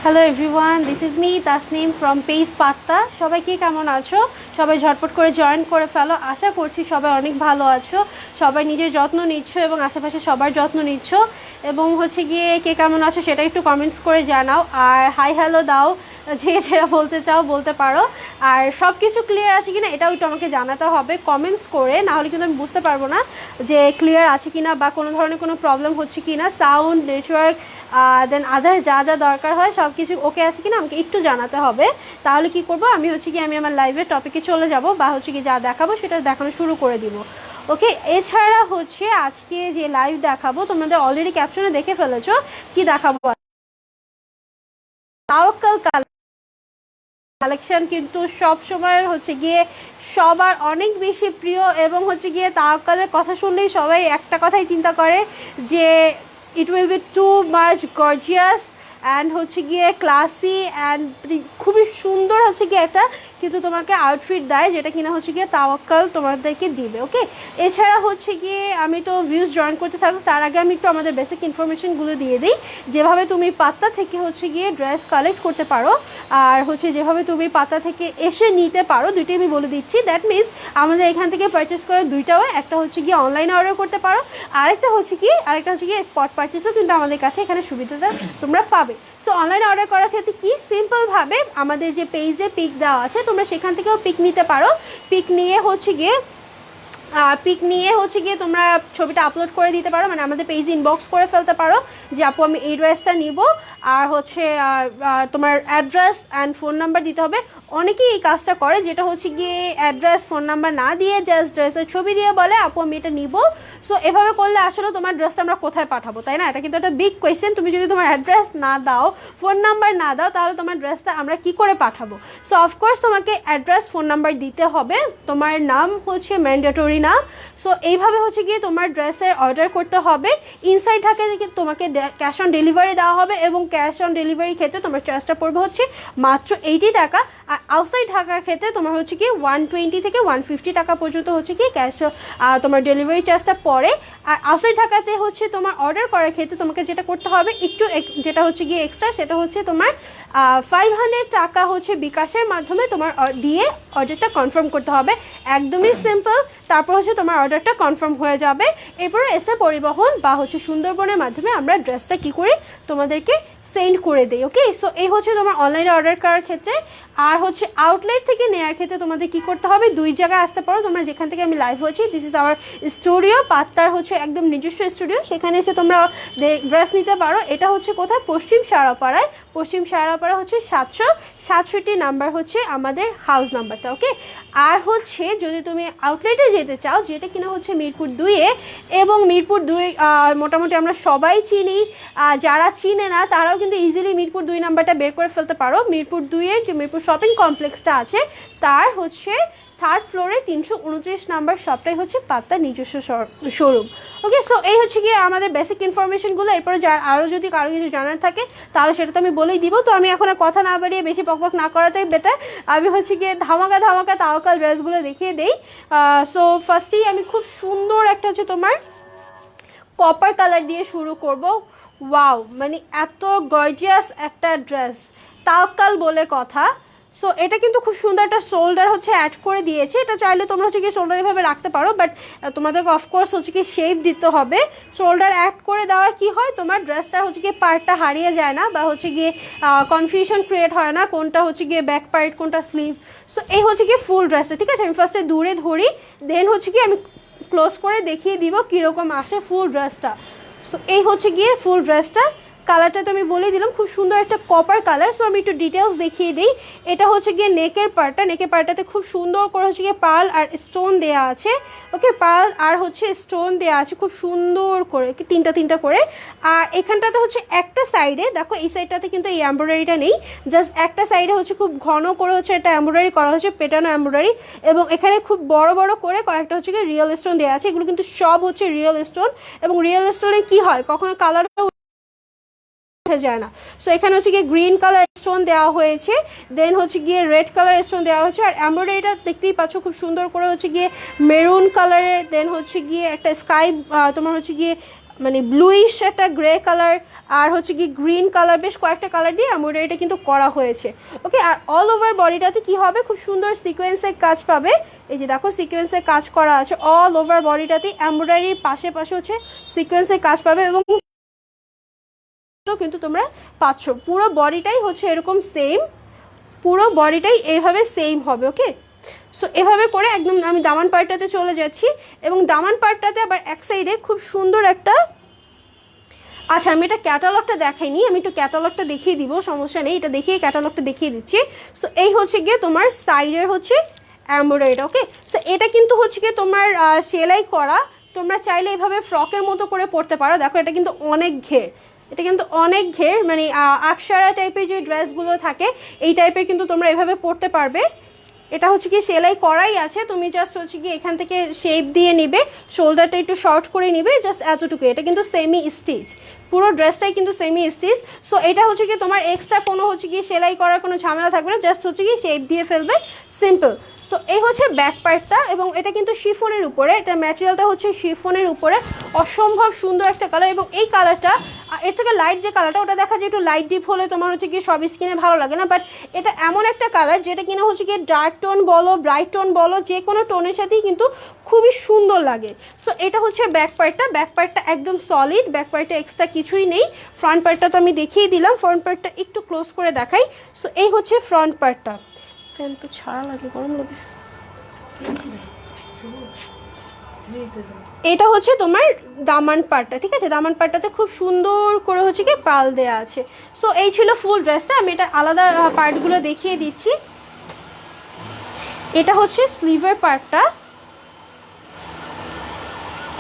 Hello everyone, this is me Tasnim from page পাত্তা। সবাই কি কেমন আছো? সবাই ঝটপট করে জয়েন করে ফেলো। আশা করছি সবাই অনেক ভালো আছো, সবাই নিজের যত্ন নিচ্ছ এবং আশেপাশে সবার যত্ন নিচ্ছ। এবং হচ্ছে গিয়ে কে কেমন আছো সেটা একটু কমেন্টস করে জানাও, আর হাই হ্যালো দাও, যে যেটা বলতে চাও বলতে পারো। আর সব কিছু ক্লিয়ার আছে কিনা এটাও একটু আমাকে জানাতে হবে কমেন্টস করে, নাহলে কিন্তু আমি বুঝতে পারবো না যে ক্লিয়ার আছে কিনা বা কোনো ধরনের কোনো প্রবলেম হচ্ছে কিনা। সাউন্ড, নেটওয়ার্ক, দেন আদার যা যা দরকার হয় সব কিছু ওকে আছে কিনা আমাকে একটু জানাতে হবে। তাহলে কি করব, আমি আমি আমার লাইভের টপিকে চলে যাব, বা কি যা দেখাবো সেটা দেখানো শুরু করে দিব। ওকে, এছাড়া আজকে যে লাইভ দেখাবো তোমাদের অলরেডি ক্যাপশনে দেখে ফেলেছো কি দেখাবো। তাওয়াক্কাল কালেকশন কিন্তু সব সময় গিয়ে সবার অনেক বেশি প্রিয়, এবং গিয়ে তাওয়াক্কালের কথা শুনলেই সবাই একটা কথাই চিন্তা করে যে it will be too much gorgeous and গিয়ে ক্লাসি অ্যান্ড খুবই সুন্দর গিয়ে একটা কিন্তু তোমাকে আউটফিট দেয়, যেটা কিনা গিয়ে তাওয়াক্কাল তোমাদেরকে দিবে। ওকে, এছাড়া গিয়ে আমি তো ভিউজ জয়েন করতে থাকবো, তার আগে আমি একটু আমাদের বেসিক ইনফরমেশনগুলো দিয়ে দিই। যেভাবে তুমি পাত্তা থেকে গিয়ে ড্রেস কালেক্ট করতে পারো, আর যেভাবে তুমি পাতা থেকে এসে নিতে পারো, দুইটাই আমি বলে দিচ্ছি। দ্যাট মিনস আমাদের এখান থেকে পারচেস করে দুইটাও, একটা গিয়ে অনলাইনে অর্ডার করতে পারো, আরেকটা গিয়ে স্পট পারচেসও কিন্তু আমাদের কাছে এখানে সুবিধাটা তোমরা পাবে। সো অনলাইনে অর্ডার করার ক্ষেত্রে কি সিম্পলভাবে আমাদের যে পেজে পিক দেওয়া আছে তোমরা সেখান থেকেও পিক নিতে পারো। পিক নিয়ে গিয়ে তোমরা ছবিটা আপলোড করে দিতে পারো, মানে আমাদের পেজ ইনবক্স করে ফেলতে পারো যে আপু আমি এই ড্রেসটা নিব, আর তোমার অ্যাড্রেস অ্যান্ড ফোন নাম্বার দিতে হবে। অনেকেই এই কাজটা করে, যেটা গিয়ে অ্যাড্রেস ফোন নাম্বার না দিয়ে জাস্ট ড্রেসের ছবি দিয়ে বলে আপু আমি এটা নিব। সো এভাবে করলে আসলে তোমার ড্রেসটা আমরা কোথায় পাঠাবো, তাই না? এটা কিন্তু একটা বিগ কোয়েশ্চেন। তুমি যদি তোমার অ্যাড্রেস না দাও, ফোন নাম্বার না দাও, তাহলে তোমার ড্রেসটা আমরা কি করে পাঠাবো? সো অফকোর্স তোমাকে অ্যাড্রেস ফোন নাম্বার দিতে হবে, তোমার নাম ম্যান্ডেটরি না। সো এইভাবে গিয়ে তোমার ড্রেসের অর্ডার করতে হবে। ইনসাইড ঢাকা থেকে তোমাকে ক্যাশ অন ডেলিভারি দেওয়া হবে, এবং ক্যাশ অন ডেলিভারি ক্ষেত্রে তোমার চার্জটা পড়বে মাত্র 80 টাকা। আর আউটসাইড ঢাকার ক্ষেত্রে তোমার কি 120 থেকে 150 টাকা পর্যন্ত কি ক্যাশ তোমার ডেলিভারি চার্জটা পড়ে। আর আউটসাইড ঢাকাতে তোমার অর্ডার করার ক্ষেত্রে তোমাকে যেটা করতে হবে একটু যেটা গিয়ে এক্সট্রা, সেটা তোমার 500 টাকা বিকাশের মাধ্যমে তোমার দিয়ে অর্ডারটা কনফার্ম করতে হবে। একদমই সিম্পল। তারপর তোমার অর্ডারটা কনফার্ম হয়ে যাবে। এরপরে এসে পরিবহন বা সুন্দরবনের মাধ্যমে আমরা ড্রেসটা কি করি তোমাদেরকে সেন্ড করে দেই। ওকে, সো এই তোমার অনলাইনে অর্ডার করার ক্ষেত্রে। আর আউটলেট থেকে নেওয়ার ক্ষেত্রে তোমাদের কি করতে হবে, দুই জায়গায় আসতে পারো তোমরা, যেখান থেকে আমি লাইভ হচ্ছি। দিস ইজ আওয়ার স্টুডিও, পাত্তার একদম নিজস্ব স্টুডিও। সেখানে এসে তোমরা ড্রেস নিতে পারো। এটা কোথায়? পশ্চিম সারাপাড়ায়। পশ্চিম সারাপাড়া 767 নাম্বার আমাদের হাউস নাম্বারটা। ওকে, আর যদি তুমি আউটলেটে যেতে চাও, যেটা কিনা মিরপুর 2-এ, এবং মিরপুর 2 মোটামুটি আমরা সবাই চিনি, যারা চিনে না তারাও কিন্তু ইজিলি মিরপুর 2 নাম্বারটা বের করে ফেলতে পারো। মিরপুর 2-এর যে মিরপুর শপিং কমপ্লেক্সটা আছে তার থার্ড ফ্লোরে 329 নাম্বার শপটাই পাত্তার নিজস্ব শোরুম। ওকে, সো এই গিয়ে আমাদের বেসিক ইনফরমেশনগুলো। এরপরে আরও যদি কারো কিছু জানার থাকে তাহলে সেটা তো আমি বলেই দিব। তো আমি এখন আর কথা না বাড়িয়ে বেশি পকপক না করাটাই বেটার। আমি গিয়ে ধামাকা তাওয়াক্কাল ড্রেসগুলো দেখিয়ে দেই। সো ফার্স্টেই আমি খুব সুন্দর একটা তোমার কপার কালার দিয়ে শুরু করব। ওয়াও, মানে এত গর্জিয়াস একটা ড্রেস, তাওয়াক্কাল বলে কথা। সো এটা কিন্তু খুব সুন্দর একটা শোল্ডার অ্যাড করে দিয়েছে। এটা চাইলে তোমরা গিয়ে শোল্ডার এভাবে রাখতে পারো, বাট তোমাদেরকে অফকোর্স কি শেপ দিতে হবে। শোল্ডার অ্যাড করে দেওয়া কি হয়, তোমার ড্রেসটা গিয়ে পার্টটা হারিয়ে যায় না, বা গিয়ে কনফিউশন ক্রিয়েট হয় না কোনটা গিয়ে ব্যাক পার্ট কোনটা স্লিভ। সো এই গিয়ে ফুল ড্রেসটা। ঠিক আছে, আমি ফার্স্টে দূরে ধরি, দেন গিয়ে আমি ক্লোজ করে দেখিয়ে দিব কীরকম আসে ফুল ড্রেসটা। সো এই গিয়ে ফুল ড্রেসটা। কালারটা তো আমি বলে দিলাম, খুব সুন্দর একটা কপার কালার। সো আমি একটু ডিটেলস দেখিয়ে দিই। এটা গিয়ে নেকের পার্টটাতে খুব সুন্দর করে গিয়ে পার্ল আর স্টোন দেওয়া আছে। ওকে, পার্ল আর স্টোন দেওয়া আছে খুব সুন্দর করে, তিনটা করে। আর এখানটাতে একটা সাইডে দেখো, এই সাইডটাতে কিন্তু এই এমব্রয়ডারিটা নেই, জাস্ট একটা সাইডে খুব ঘন করে একটা এমব্রয়ডারি করা হচ্ছে, পেটানো এমব্রয়ডারি। এবং এখানে খুব বড় বড় করে কয়েকটা গিয়ে রিয়েল স্টোন দেওয়া আছে। এগুলো কিন্তু সব রিয়েল স্টোন, এবং রিয়েল স্টোনে কি হয় কখনো কালার যায় না। সো এখানে গিয়ে গ্রিন কালার স্টোন দেওয়া হয়েছে, দেন গিয়ে রেড কালার স্টোন দেওয়া হয়েছে। আর এমব্রয়ডারিটা দেখতেই পাচ্ছ খুব সুন্দর করে গিয়ে মেরুন কালারের, দেন গিয়ে একটা স্কাই তোমার গিয়ে মানে ব্লুইশ একটা গ্রে কালার আর হচ্ছে কি গ্রিন কালার, বেশ কয়েকটা কালার দিয়ে এমব্রয়ডারিটা কিন্তু করা হয়েছে। ওকে, আর অল ওভার বডিটাতে কি হবে, খুব সুন্দর সিকোয়েন্সের কাজ পাবে। এই যে দেখো সিকোয়েন্সের কাজ করা আছে অল ওভার বডিটাতে, এমব্রয়ডারির পাশে পাশে হচ্ছে সিকোয়েন্সের কাজ পাবে এবং কিন্তু তোমরা পাচ্ছ পুরো বডিটাই হচ্ছে এরকম সেম, পুরো বডিটাই এইভাবে সেম হবে। ওকে, সো এভাবে করে একদম আমি দামান পার্টটাতে চলে যাচ্ছি এবং দামান পার্টটাতে আবার এক সাইডে খুব সুন্দর একটা, আচ্ছা আমি এটা ক্যাটালগটা দেখাইনি, আমি একটু ক্যাটালগটা দেখিয়ে দিব, সমস্যা নেই, এটা দেখিয়ে ক্যাটালগটা দেখিয়ে দিচ্ছি। সো এই হচ্ছে গিয়ে তোমার সাইডের হচ্ছে এমব্রয়ডারিটা। ওকে, সো এটা কিন্তু হচ্ছে গিয়ে তোমার সেলাই করা, তোমরা চাইলে এইভাবে ফ্রকের মতো করে পরতে পারো। দেখো এটা কিন্তু অনেক ঘের, এটা কিন্তু অনেক ঘের, মানে আকশারা টাইপের যে ড্রেসগুলো থাকে এই টাইপের কিন্তু তোমরা এভাবে পরতে পারবে। এটা হচ্ছে কি সেলাই করাই আছে, তুমি জাস্ট হচ্ছে কি এখান থেকে শেপ দিয়ে নিবে, শোল্ডারটা একটু শর্ট করে নিবে, জাস্ট এতটুকু। এটা কিন্তু সেমি স্টিচ, পুরো ড্রেসটাই কিন্তু সেমি স্টিচ। সো এটা হচ্ছে কি তোমার এক্সট্রা কোনো হচ্ছে কি সেলাই করার কোনো ঝামেলা থাকবে না, জাস্ট হচ্ছে কি শেপ দিয়ে ফেলবে, সিম্পল। সো এই হচ্ছে ব্যাক পার্টটা এবং এটা কিন্তু শিফনের উপরে, এটা ম্যাটেরিয়ালটা হচ্ছে শিফনের উপরে, অসম্ভব সুন্দর একটা কালার। এবং এই কালারটা এর থেকে লাইট যে কালারটা ওটা দেখা যায় একটু লাইট ডিপ হলে তোমার হচ্ছে কি সব স্কিনে ভালো লাগে না, বাট এটা এমন একটা কালার যেটা কিনা হচ্ছে কি ডার্ক টোন বলো ব্রাইট টোন বলো যে কোনো টোনের সাথেই কিন্তু খুবই সুন্দর লাগে। সো এটা হচ্ছে ব্যাক পার্টটা, ব্যাক পার্টটা একদম সলিড, ব্যাক পার্টটা এক্সট্রা কিছুই নেই। ফ্রন্ট পার্টটা তো আমি দেখিয়ে দিলাম, ফ্রন্ট পার্টটা একটু ক্লোজ করে দেখাই। সো এই হচ্ছে ফ্রন্ট পার্টটা, ফ্যান তো ছাড়া লাগে, গরম লাগে। এটা হচ্ছে তোমার দামান পাটটা, ঠিক আছে, দামান পাটটাতে খুব সুন্দর করে হচ্ছে কি পাল দেয়া আছে। সো এই ছিল ফুল ড্রেসটা, আমি এটা আলাদা পার্টগুলো দেখিয়ে দিচ্ছি। এটা হচ্ছে স্লিভের পার্টটা,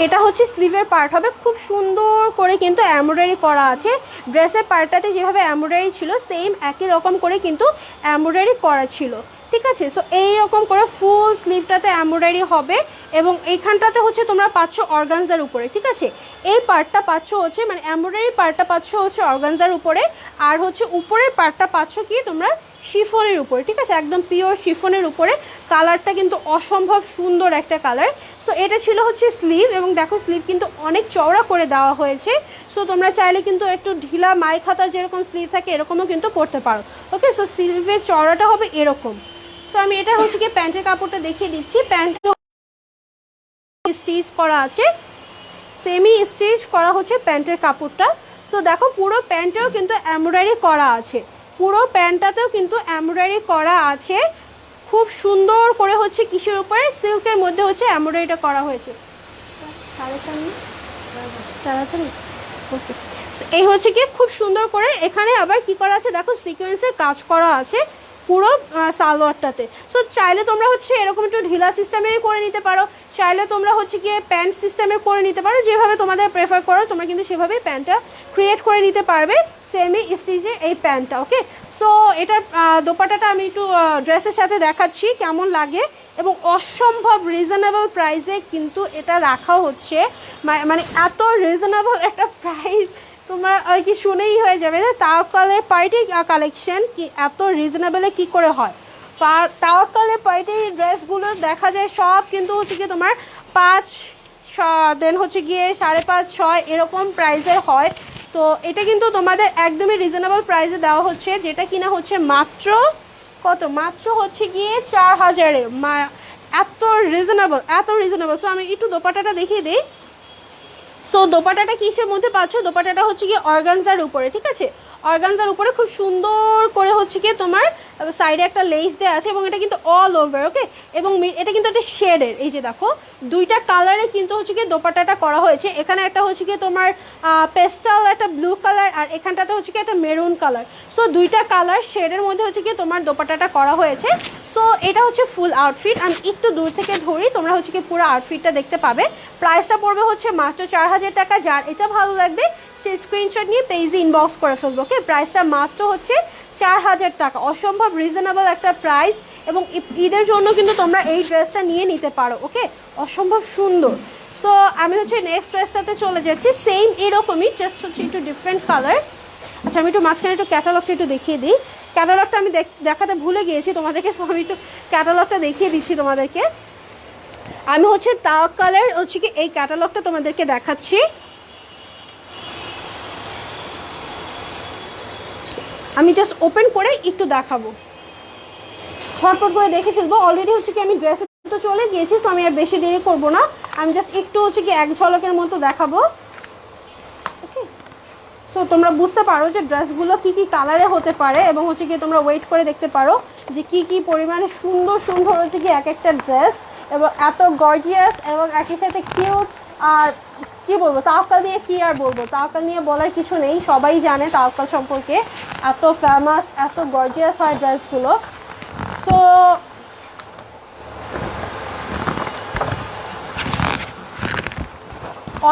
এটা হচ্ছে স্লিভের পার্ট হবে, খুব সুন্দর করে কিন্তু এমব্রয়ডারি করা আছে। ড্রেসের পার্টটাতে যেভাবে এমব্রয়ডারি ছিল সেম একই রকম করে কিন্তু এমব্রয়ডারি করা ছিল, ঠিক আছে। সো এইরকম করে ফুল স্লিভটাতে এমব্রয়ডারি হবে এবং এইখানটাতে হচ্ছে তোমরা পাচ্ছ অর্গানজার উপরে, ঠিক আছে। এই পার্টটা পাচ্ছ হচ্ছে মানে এমব্রয়ডারি পার্টটা পাচ্ছ হচ্ছে অর্গানজার উপরে, আর হচ্ছে উপরের পার্টটা পাচ্ছ কি তোমরা শিফনের উপরে, ঠিক আছে, একদম পিওর শিফনের উপরে। কালারটা কিন্তু অসম্ভব সুন্দর একটা কালার। সো এটা ছিল হচ্ছে স্লিভ এবং দেখো স্লিভ কিন্তু অনেক চওড়া করে দেওয়া হয়েছে। সো তোমরা চাইলে কিন্তু একটু ঢিলা মাই খাতা যেরকম স্লিভ থাকে এরকমও কিন্তু পরতে পারো। ওকে, সো স্লিভের চওড়াটা হবে এরকম। সো আমি এটা হচ্ছে কি প্যান্টের কাপড়টা দেখিয়ে দিচ্ছি। প্যান্ট স্টিচ করা আছে, সেমি স্টিচ করা হচ্ছে প্যান্টের কাপড়টা। সো দেখো পুরো প্যান্টেও কিন্তু এমব্রয়ডারি করা আছে, পুরো প্যান্টটাতেও কিন্তু এমব্রয়ডারি করা আছে, খুব সুন্দর করে হচ্ছে কিসের উপরে, সিল্কের মধ্যে হচ্ছে এমব্রয়ডারিটা করা হয়েছে। 4.5 ওকে, এই হচ্ছে কি খুব সুন্দর করে এখানে আবার কি করা আছে দেখো সিকোয়েন্সের কাজ করা আছে পুরো সালোয়ারটাতে। সো চাইলে তোমরা হচ্ছে এরকম একটু ঢিলা সিস্টেমেই করে নিতে পারো, চাইলে তোমরা হচ্ছে গিয়ে প্যান্ট সিস্টেমে করে নিতে পারো, যেভাবে তোমাদের প্রেফার করো তোমরা কিন্তু সেভাবেই প্যান্টটা ক্রিয়েট করে নিতে পারবে, সেমি স্টিচের এই প্যান্টটা। ওকে, সো এটার দোপাট্টাটা আমি একটু ড্রেসের সাথে দেখাচ্ছি কেমন লাগে এবং অসম্ভব রিজনেবল প্রাইসে কিন্তু এটা রাখা হচ্ছে, মানে এত রিজনেবল একটা প্রাইস তোমার আর কি শুনেই হয়ে যাবে যে তাওয়াক্কালের পার্টি কালেকশন কি এত রিজনেবলে কি করে হয়। তাওয়াক্কালের পার্টি ড্রেসগুলো দেখা যায় সব কিন্তু হচ্ছে কি তোমার 5 দেন হচ্ছে গিয়ে 5.5 6 এরকম প্রাইসের হয়। তো এটা কিন্তু তোমাদের একদমই রিজনেবল প্রাইসে দেওয়া হচ্ছে, যেটা কিনা হচ্ছে মাত্র কত, মাত্র হচ্ছে গিয়ে 4000-এ। এত রিজনেবল। সো আমি একটু দোপাট্টাটা দেখিয়ে দিই। সো দোপাট্টাটা কিসের মধ্যে পাচ্ছ, দোপাট্টাটা হচ্ছে গিয়ে অর্গানজার উপরে, ঠিক আছে, অর্গানজার উপরে খুব সুন্দর করে হচ্ছে গিয়ে তোমার সাইডে একটা লেস দেওয়া আছে এবং এটা কিন্তু অল ওভার। ওকে, এবং এটা কিন্তু একটা শেডের, এই যে দেখো দুইটা কালারে কিন্তু হচ্ছে গিয়ে দোপাট্টাটা করা হয়েছে। এখানে একটা হচ্ছে গিয়ে তোমার পেস্টাল একটা ব্লু কালার আর এখানটাতে হচ্ছে গিয়ে একটা মেরুন কালার। সো দুইটা কালার শেডের মধ্যে হচ্ছে গিয়ে তোমার দোপাট্টাটা করা হয়েছে। সো এটা হচ্ছে ফুল আউটফিট, আমি একটু দূর থেকে ধরি, তোমরা হচ্ছে কি পুরো আউটফিটটা দেখতে পাবে। প্রাইসটা পড়বে হচ্ছে মাত্র 4000 টাকা। যার এটা ভালো লাগবে সে স্ক্রিনশট নিয়ে পেজে ইনবক্স করে ফেলবো। ওকে, প্রাইসটা মাত্র হচ্ছে 4000 টাকা, অসম্ভব রিজনেবল একটা প্রাইস এবং ঈদের জন্য কিন্তু তোমরা এই ড্রেসটা নিয়ে নিতে পারো। ওকে, অসম্ভব সুন্দর। সো আমি হচ্ছে নেক্সট ড্রেসটাতে চলে যাচ্ছি, সেম এরকমই জাস্ট হচ্ছে একটু ডিফারেন্ট কালার। আচ্ছা আমি একটু মাঝখানে একটু ক্যাটালগটা একটু দেখিয়ে দিই, ক্যাটালগটা আমি দেখাতে ভুলে গিয়েছি তোমাদেরকে। সো আমি একটু ক্যাটালগটা দেখিয়ে দিচ্ছি তোমাদেরকে। আমি হচ্ছে তাওয়াক্কালের হচ্ছে কি এই ক্যাটালগটা তোমাদেরকে দেখাচ্ছি। আমি জাস্ট ওপেন করে একটু দেখাবো, ঝটপট করে দেখে ফেলবো। অলরেডি হচ্ছে কি আমি ড্রেসে তো চলে গিয়েছি, তো আমি আর বেশি দেরি করবো না, আমি জাস্ট একটু হচ্ছে কি এক ঝলকের মতো দেখাবো। ওকে, সো তোমরা বুঝতে পারো যে ড্রেসগুলো কী কী কালারে হতে পারে, এবং হচ্ছে কি তোমরা ওয়েট করে দেখতে পারো যে কি কি পরিমাণে সুন্দর সুন্দর হচ্ছে কি এক একটা ড্রেস, এবং এত গর্জিয়াস এবং একই সাথে কিউট। আর কি বলবো, তাওয়াক্কাল নিয়ে কি আর বলবো, তাওয়াক্কাল নিয়ে বলার কিছু নেই, সবাই জানে তাওয়াক্কাল সম্পর্কে, এত ফেমাস, এত গর্জিয়াস হয় ড্রেসগুলো। সো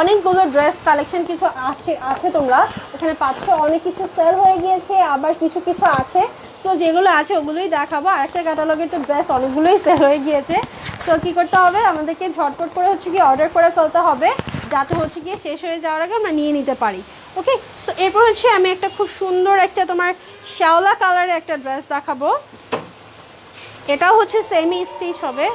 অনেকগুলো ড্রেস কালেকশন কিছু আছে তোমরা এখানে পাচ্ছ, অনেক কিছু সেল হয়ে গিয়েছে, আবার কিছু কিছু আছে। সো যেগুলো আছে ওগুলোই দেখাবো, আর একটা ক্যাটালগের তো ড্রেস অনেকগুলোই সেল হয়ে গিয়েছে। সো কী করতে হবে, আমাদেরকে ঝটপট করে হচ্ছে কি অর্ডার করে ফেলতে হবে, যাতে হচ্ছে গিয়ে শেষ হয়ে যাওয়ার আগে আমরা নিয়ে নিতে পারি। ওকে, সো এরপর হচ্ছে আমি একটা খুব সুন্দর একটা তোমার শ্যাওলা কালারের একটা ড্রেস দেখাবো। এটাও হচ্ছে সেমি স্টিচ হবে।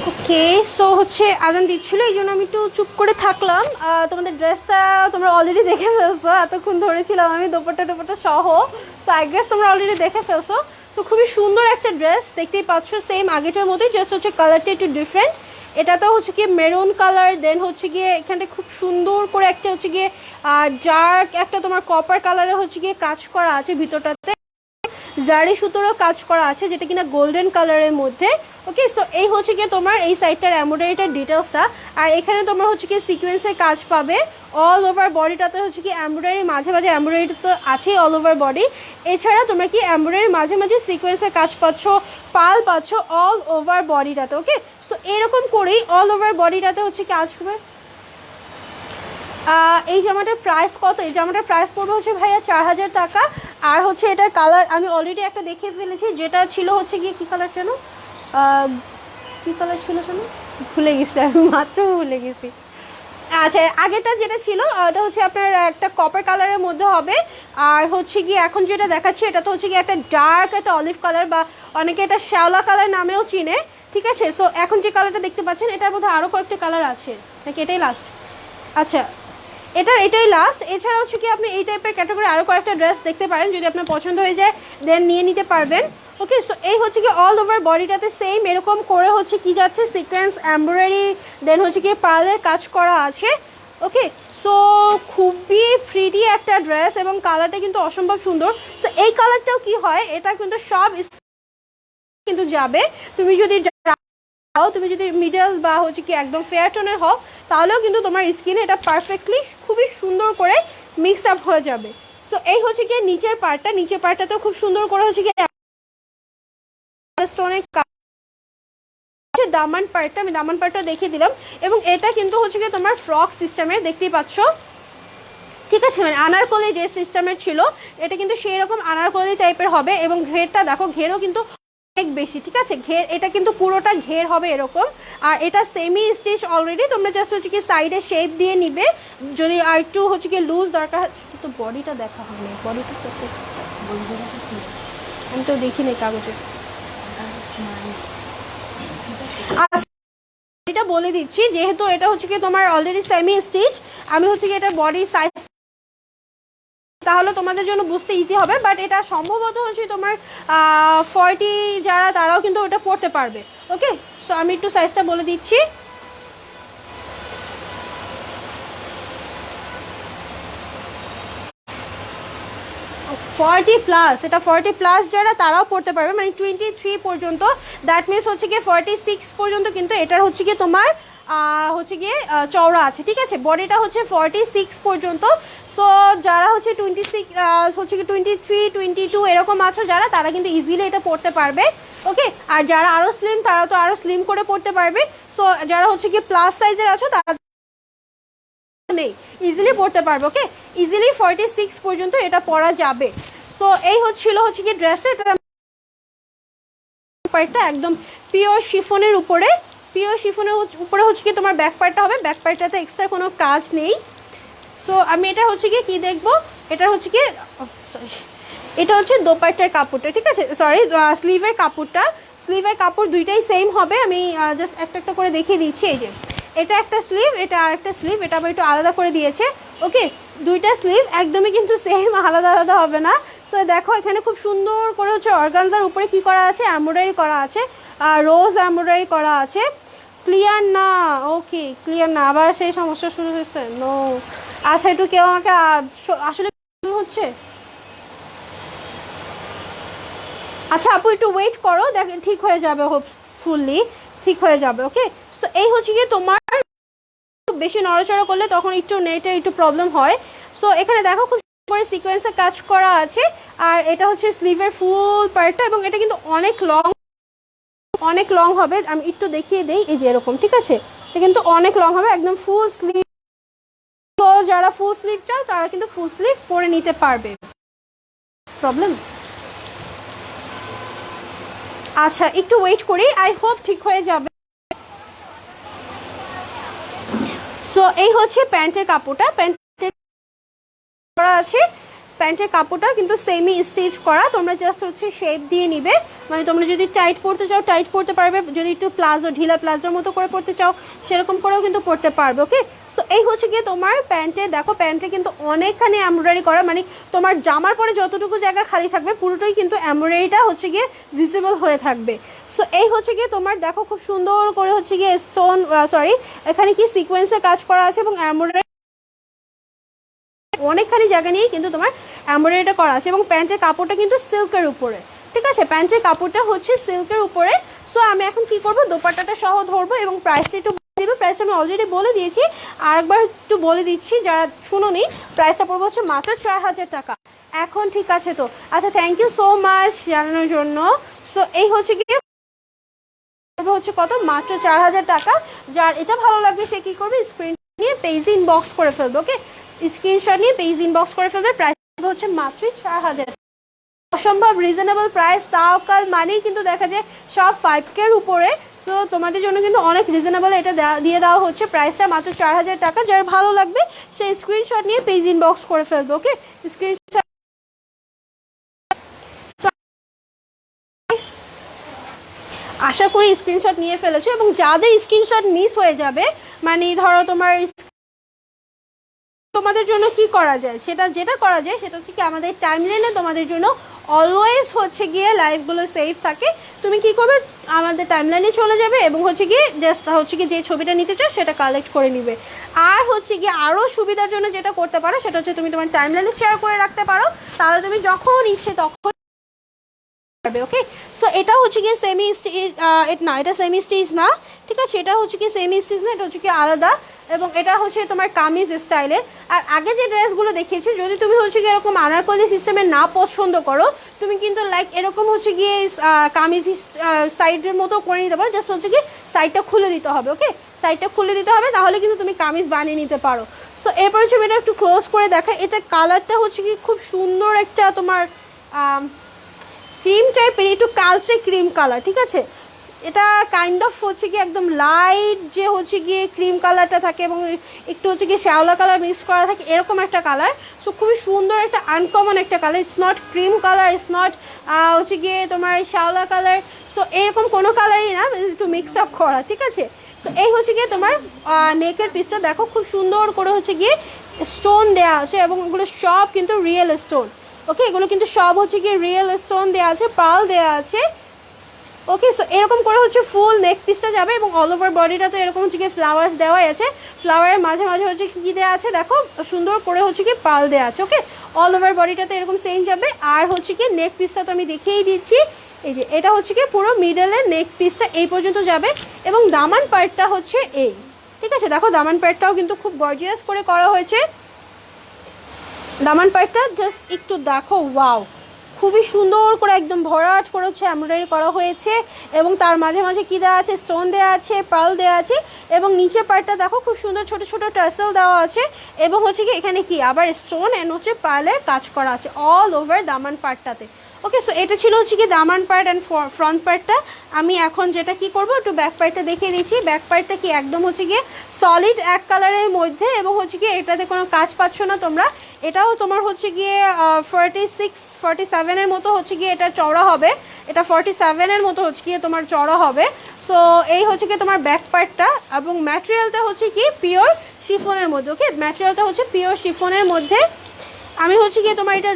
ওকে, সো হচ্ছে আজান দিচ্ছিলো, এই জন্য আমি একটু চুপ করে থাকলাম। তোমাদের ড্রেসটা তোমরা অলরেডি দেখে ফেলছো, এতক্ষণ ধরেছিলাম আমি দোপাট্টা সহ। সো আই গেস তোমরা অলরেডি দেখে ফেলছো। সো খুবই সুন্দর একটা ড্রেস, দেখতেই পাচ্ছ, সেম আগেটার মতোই, জাস্ট হচ্ছে কালারটা একটু ডিফারেন্ট। এটাতেও হচ্ছে গিয়ে মেরুন কালার, দেন হচ্ছে গিয়ে এখানটা খুব সুন্দর করে একটা হচ্ছে গিয়ে ডার্ক একটা তোমার কপার কালারে হচ্ছে গিয়ে কাজ করা আছে, ভিতরটাতে জারি সুতোরও কাজ করা আছে, যেটা কিনা গোল্ডেন কালারের মধ্যে। ওকে, সো এই হচ্ছে গিয়ে তোমার এই সাইডটার এমব্রয়ডারিটার ডিটেলসটা। আর এখানে তোমার হচ্ছে গিয়ে সিকোয়েন্সের কাজ পাবে অল ওভার বডিটাতে, হচ্ছে কি এমব্রয়ডারি মাঝে মাঝে, এমব্রয়ডারি তো আছেই অল ওভার বডি, এছাড়া তোমরা কি এমব্রয়ডারি মাঝে মাঝে সিকোয়েন্সের কাজ পাচ্ছ, পাল পাচ্ছ অল ওভার বডিটাতে। ওকে, সো এরকম করেই অল ওভার বডিটাতে হচ্ছে কি আসবে। এই জামাটার প্রাইস কত? এই জামাটার প্রাইস পড়বে হচ্ছে ভাইয়া 4000 টাকা। আর হচ্ছে এটার কালার আমি অলরেডি একটা দেখে ফেলেছি, যেটা ছিল হচ্ছে গিয়ে কী কালার যেন, কী কালার ছিল যেন, ভুলে গেছি, আমি মাত্র ভুলে গেছি। আচ্ছা, আগেরটা যেটা ছিল ওটা হচ্ছে আপনার একটা কপার কালারের মধ্যে হবে। আর হচ্ছে গিয়ে এখন যেটা দেখাচ্ছি এটা তো হচ্ছে গিয়ে একটা ডার্ক একটা অলিভ কালার, বা অনেকে এটা শ্যাওলা কালার নামেও চিনে। ঠিক আছে। সো এখন যে কালারটা দেখতে পাচ্ছেন এটার মধ্যে আরও কয়েকটা কালার আছে নাকি এটাই লাস্ট? আচ্ছা এটাই লাস্ট। এছাড়া হচ্ছে কি আপনি এই টাইপের ক্যাটাগরি আরও কয়েকটা ড্রেস দেখতে পারেন, যদি আপনার পছন্দ হয়ে যায় দেন নিয়ে নিতে পারবেন। ওকে, সো এই হচ্ছে কি অল ওভার বডিটাতে সেম এরকম করে হচ্ছে কি যাচ্ছে সিকোয়েন্স এমব্রয়ডারি, দেন হচ্ছে কি পার্লের কাজ করা আছে। ওকে, সো খুবই প্রিটি একটা ড্রেস এবং কালারটা কিন্তু অসম্ভব সুন্দর। সো এই কালারটাও কি হয়, এটা কিন্তু সব কিন্তু যাবে। তুমি যদি মিডল বা হচ্ছে কি একদম ফেয়ার টোনের হও তাহলেও কিন্তু তোমার স্কিনে এটা পারফেক্টলি খুবই সুন্দর করে মিক্স আপ হয়ে যাবে। সো এই হচ্ছে কি নিচের পার্টটাতেও খুব সুন্দর করে হচ্ছে কি স্টোনের দামান পার্টটা, আমি দামান পার্টটা দেখিয়ে দিলাম। এবং এটা কিন্তু হচ্ছে কি তোমার ফ্রক সিস্টেমের, দেখতেই পাচ্ছ। ঠিক আছে, মানে আনারকলি যে সিস্টেমের ছিল এটা কিন্তু সেই রকম আনারকলি টাইপের হবে। এবং ঘেরটা দেখো, ঘেরও কিন্তু অনেক বেশি। ঠিক আছে, ঘের এটা কিন্তু পুরোটা ঘের হবে এরকম। আর এটা সেমি স্টিচ অলরেডি, তোমরা জাস্ট হচ্ছে কি সাইডে শেপ দিয়ে নিবে। যদি আর একটু হচ্ছে কি লুজ দরকার, তো বডিটা দেখা হয়নি, বডিটা আমি তো দেখিনি কাগজে। আচ্ছা এটা বলে দিচ্ছি, যেহেতু এটা হচ্ছে কি তোমার অলরেডি সেমি স্টিচ, আমি হচ্ছে কি এটা বডির সাইজ তাহলে তোমাদের জন্য বুঝতে ইজি হবে। বাট এটা সম্ভবত হচ্ছে তোমার 40 যারা তারাও কিন্তু ওটা পড়তে পারবে। ওকে, সো আমি একটু সাইজটা বলে দিচ্ছি। এটা 40+ যারা তারাও পড়তে পারবে, মানে 23 পর্যন্ত। দ্যাট মিনস হচ্ছে গিয়ে 46 পর্যন্ত কিন্তু এটার হচ্ছে গিয়ে তোমার হচ্ছে গিয়ে চওড়া আছে। ঠিক আছে, বডিটা হচ্ছে 46 পর্যন্ত। সো যারা হচ্ছে 26 হচ্ছে কি 23, 22 এরকম আছো যারা, তারা কিন্তু ইজিলি এটা পড়তে পারবে। ওকে, আর যারা আরও স্লিম তারা তো আরও স্লিম করে পড়তে পারবে। সো যারা হচ্ছে কি প্লাস সাইজের আছো তারা নেই, ইজিলি পড়তে পারবে। ওকে, ইজিলি 46 পর্যন্ত এটা পরা যাবে। সো এই হচ্ছে কি ড্রেসের পার্টটা একদম পিওর শিফনের উপরে, হচ্ছে কি তোমার ব্যাক পার্টটা হবে। ব্যাক পার্টটাতে এক্সট্রা কোনো কাজ নেই। সো আমি এটা হচ্ছে কি দেখবো, এটা হচ্ছে কি এটা হচ্ছে দোপাট্টার কাপড়টা। ঠিক আছে, সরি স্লিভের কাপড় দুইটাই সেম হবে। আমি জাস্ট একটা করে দেখিয়ে দিচ্ছি। এই যে এটা একটা স্লিভ, এটা আর একটা স্লিভ, এটা আবার একটু আলাদা করে দিয়েছে। ওকে, দুইটা স্লিভ একদমই কিন্তু সেম, আলাদা আলাদা হবে না। সো দেখো এখানে খুব সুন্দর করে হচ্ছে অর্গানজার উপরে কি করা আছে, এমব্রয়ডারি করা আছে, আর রোজ এমব্রয়ডারি করা আছে। ক্লিয়ার না? ওকে, ক্লিয়ার না, আবার সেই সমস্যা শুরু হয়েছে। নো, আচ্ছা একটু কেউ আমাকে আসলে হচ্ছে। আচ্ছা আপু একটু ওয়েট করো, দেখ ঠিক হয়ে যাবে, হোপফুলি ঠিক হয়ে যাবে। ওকে, তো এই হচ্ছে গিয়ে তোমার বেশি নড়াচড়া করলে তখন একটু নেটের একটু প্রবলেম হয়। সো এখানে দেখো খুব করে সিকোয়েন্সে কাজ করা আছে। আর এটা হচ্ছে স্লিভের ফুল পার্টটা, এবং এটা কিন্তু অনেক লং হবে। আমি একটু দেখিয়ে দেই, এই যে এরকম। ঠিক আছে, এটা কিন্তু অনেক লং হবে, একদম ফুল স্লিভ। তো যারা ফুল স্লিভ চাও তারা কিন্তু ফুল স্লিভ পরে নিতে পারবে, প্রবলেম। আচ্ছা একটু ওয়েট করি, আই হোপ ঠিক হয়ে যাবে। সো এই হচ্ছে প্যান্টের কাপড়টা, প্যান্টের করা আছে। প্যান্টের কাপড়টা কিন্তু সেমি স্টিচ করা, তোমরা জাস্ট হচ্ছে শেপ দিয়ে নিবে। মানে তোমরা যদি টাইট পরতে চাও টাইট পরতে পারবে, যদি একটু ঢিলা প্লাজোর মতো করে পরতে চাও সেরকম করেও কিন্তু পরতে পারবে। ওকে, সো এই হচ্ছে গিয়ে তোমার প্যান্টে, দেখো প্যান্টে কিন্তু অনেকখানি এমব্রয়ডারি করা, মানে তোমার জামার পরে যতটুকু জায়গা খালি থাকবে পুরোটাই কিন্তু এমব্রয়ডারিটা হচ্ছে গিয়ে ভিজিবল হয়ে থাকবে। সো এই হচ্ছে গিয়ে তোমার দেখো খুব সুন্দর করে হচ্ছে গিয়ে এখানে কি সিকোয়েন্সে কাজ করা আছে, এবং এমব্রয়ডারি অনেকখানি জায়গা নিয়েই কিন্তু তোমার এমব্রয়ডারিটা করা আছে। এবং প্যান্টের কাপড়টা কিন্তু সিল্কের উপরে। ঠিক আছে, প্যান্টের কাপড়টা হচ্ছে সিল্কের উপরে। সো আমি এখন কি করব, দোপাট্টাটা সহ ধরবো এবং প্রাইসটা একটু দেবো। প্রাইসটা আমি অলরেডি বলে দিয়েছি, আরেকবার একটু বলে দিচ্ছি যারা শুনোনি। প্রাইসটা পড়বে হচ্ছে মাত্র 4000 টাকা। এখন ঠিক আছে তো? আচ্ছা, থ্যাংক ইউ সো মাচ জানানোর জন্য। সো এই হচ্ছে কি হচ্ছে কত, মাত্র 4000 টাকা। যার এটা ভালো লাগবে সে কি করবে, স্ক্রিন নিয়ে পেজ ইনবক্স করে ফেলবে। ওকে, স্ক্রিনশট নিয়ে পেজ ইনবক্স করে ফেলবে। প্রাইস হচ্ছে মাত্র 4000, অসম্ভব রিজনেবল প্রাইস। তাও কাল মানেই কিন্তু দেখা যায় সব 5K এর উপরে। সো তোমাদের জন্য কিন্তু অনেক রিজনেবল এটা দিয়ে দেওয়া হচ্ছে। প্রাইসটা মাত্র 4000 টাকা। যার ভালো লাগবে সেই স্ক্রিনশট নিয়ে পেজ ইনবক্স করে ফেলবে। ওকে, স্ক্রিনশট। আশা করি স্ক্রিনশট নিয়ে ফেলেছো, এবং যাদের স্ক্রিনশট মিস হয়ে যাবে মানে ধরো তোমাদের জন্য কি করা যায়, যেটা করা যায় সেটা হচ্ছে কি আমাদের টাইমলাইনে তোমাদের জন্য অলওয়েজ হচ্ছে গিয়ে লাইভগুলো সেভ থাকে। তুমি কি করবে, আমাদের টাইমলাইনে চলে যাবে এবং হচ্ছে গিয়ে জাস্ট হচ্ছে কি যে ছবিটা নিতে চাও সেটা কালেক্ট করে নিবে। আর হচ্ছে গিয়ে আরও সুবিধার জন্য যেটা করতে পারো সেটা হচ্ছে তুমি তোমার টাইমলাইনে শেয়ার করে রাখতে পারো, তাহলে তুমি যখন ইচ্ছে তখন। ওকে, সো এটা হচ্ছে গিয়ে সেমি স্টিচ, না এটা সেমি স্টিচ না, ঠিক আছে, এটা হচ্ছে কি সেমি স্টিচ না, এটা হচ্ছে কি আলাদা, এবং এটা হচ্ছে তোমার কামিজ স্টাইলের। আর আগে যে ড্রেসগুলো দেখিয়েছি, যদি তুমি হচ্ছে গিয়ে এরকম আনারকলি সিস্টেমে না পছন্দ করো, তুমি কিন্তু লাইক এরকম হচ্ছে গিয়ে কামিজ সাইডের মতো করে নিতে পারো, জাস্ট হচ্ছে কি সাইডটা খুলে দিতে হবে। ওকে, সাইডটা খুলে দিতে হবে, তাহলে কিন্তু তুমি কামিজ বানিয়ে নিতে পারো। সো এরপর হচ্ছে আমি এটা একটু ক্লোজ করে দেখাই। এটা কালারটা হচ্ছে কি খুব সুন্দর একটা তোমার ক্রিম টাইপের, একটু কালচে ক্রিম কালার, ঠিক আছে। এটা কাইন্ড অফ হচ্ছে কি একদম লাইট যে হচ্ছে গিয়ে ক্রিম কালারটা থাকে এবং একটু হচ্ছে গিয়ে শ্যাওলা কালার মিক্স করা থাকে, এরকম একটা কালার। সো খুবই সুন্দর একটা আনকমন একটা colour, it's not cream colour, it's not হচ্ছে গিয়ে তোমার শ্যাওলা কালার, সো এরকম কোনো কালারই না, একটু মিক্স আপ করা, ঠিক আছে। সো এই হচ্ছে গিয়ে তোমার নেকের পিসটা দেখো, খুব সুন্দর করে হচ্ছে গিয়ে স্টোন দেওয়া আছে এবং ওগুলো সব কিন্তু রিয়েল স্টোন। ওকে, এগুলো কিন্তু সব হচ্ছে গিয়ে রিয়েল স্টোন দেওয়া আছে, পার্ল দেওয়া আছে। ওকে, সো এরকম করে হচ্ছে ফুল নেক পিসটা যাবে এবং অল ওভার বডিটা তো এরকম হচ্ছে গিয়ে ফ্লাওয়ার্স দেওয়াই আছে, ফ্লাওয়ারের মাঝে মাঝে হচ্ছে কী দেওয়া আছে দেখো, সুন্দর করে হচ্ছে গিয়ে পার্ল দেওয়া আছে। ওকে, অল ওভার বডিটাতে এরকম সেম যাবে। আর হচ্ছে কি নেক পিসটা তো আমি দেখিয়েই দিচ্ছি, এই যে এটা হচ্ছে কি পুরো মিডলের নেক পিসটা এই পর্যন্ত যাবে এবং দামান পার্টটা হচ্ছে এই, ঠিক আছে। দেখো দামান পার্টটাও কিন্তু খুব গর্জিয়াস করে করা হয়েছে। দামান পার্টটা জাস্ট একটু দেখো, ওয়াও, খুবই সুন্দর করে একদম ভরাট করে হচ্ছে এমব্রয়ডারি করা হয়েছে এবং তার মাঝে মাঝে কী দেওয়া আছে, স্টোন দেওয়া আছে, পার্ল দেওয়া আছে এবং নিচের পার্টটা দেখো খুব সুন্দর ছোট ছোট টার্সেল দেওয়া আছে এবং হচ্ছে কি এখানে কি আবার স্টোন অ্যান্ড হচ্ছে পার্লের কাজ করা আছে অল ওভার দামান পার্টটাতে। ওকে, সো এটা ছিল হচ্ছে কি দামান পার্ট অ্যান্ড ফ্রন্ট পার্টটা। আমি এখন যেটা কি করব, একটু ব্যাক পার্টটা দেখিয়ে দিচ্ছি। ব্যাক পার্টটা কি একদম হচ্ছে গিয়ে সলিড এক কালারের মধ্যে এবং হচ্ছে গিয়ে এটাতে কোনো কাজ পাচ্ছ না তোমরা। এটাও তোমার হচ্ছে গিয়ে 47-47-এর মতো হচ্ছে গিয়ে এটা চওড়া হবে, এটা 47-এর মতো হচ্ছে গিয়ে তোমার চওড়া হবে। সো এই হচ্ছে গিয়ে তোমার ব্যাক পার্টটা এবং ম্যাটেরিয়ালটা হচ্ছে কি পিওর শিফনের মধ্যে। ওকে, ম্যাটেরিয়ালটা হচ্ছে পিওর শিফনের মধ্যে। আমি হচ্ছে গিয়ে তোমার এটা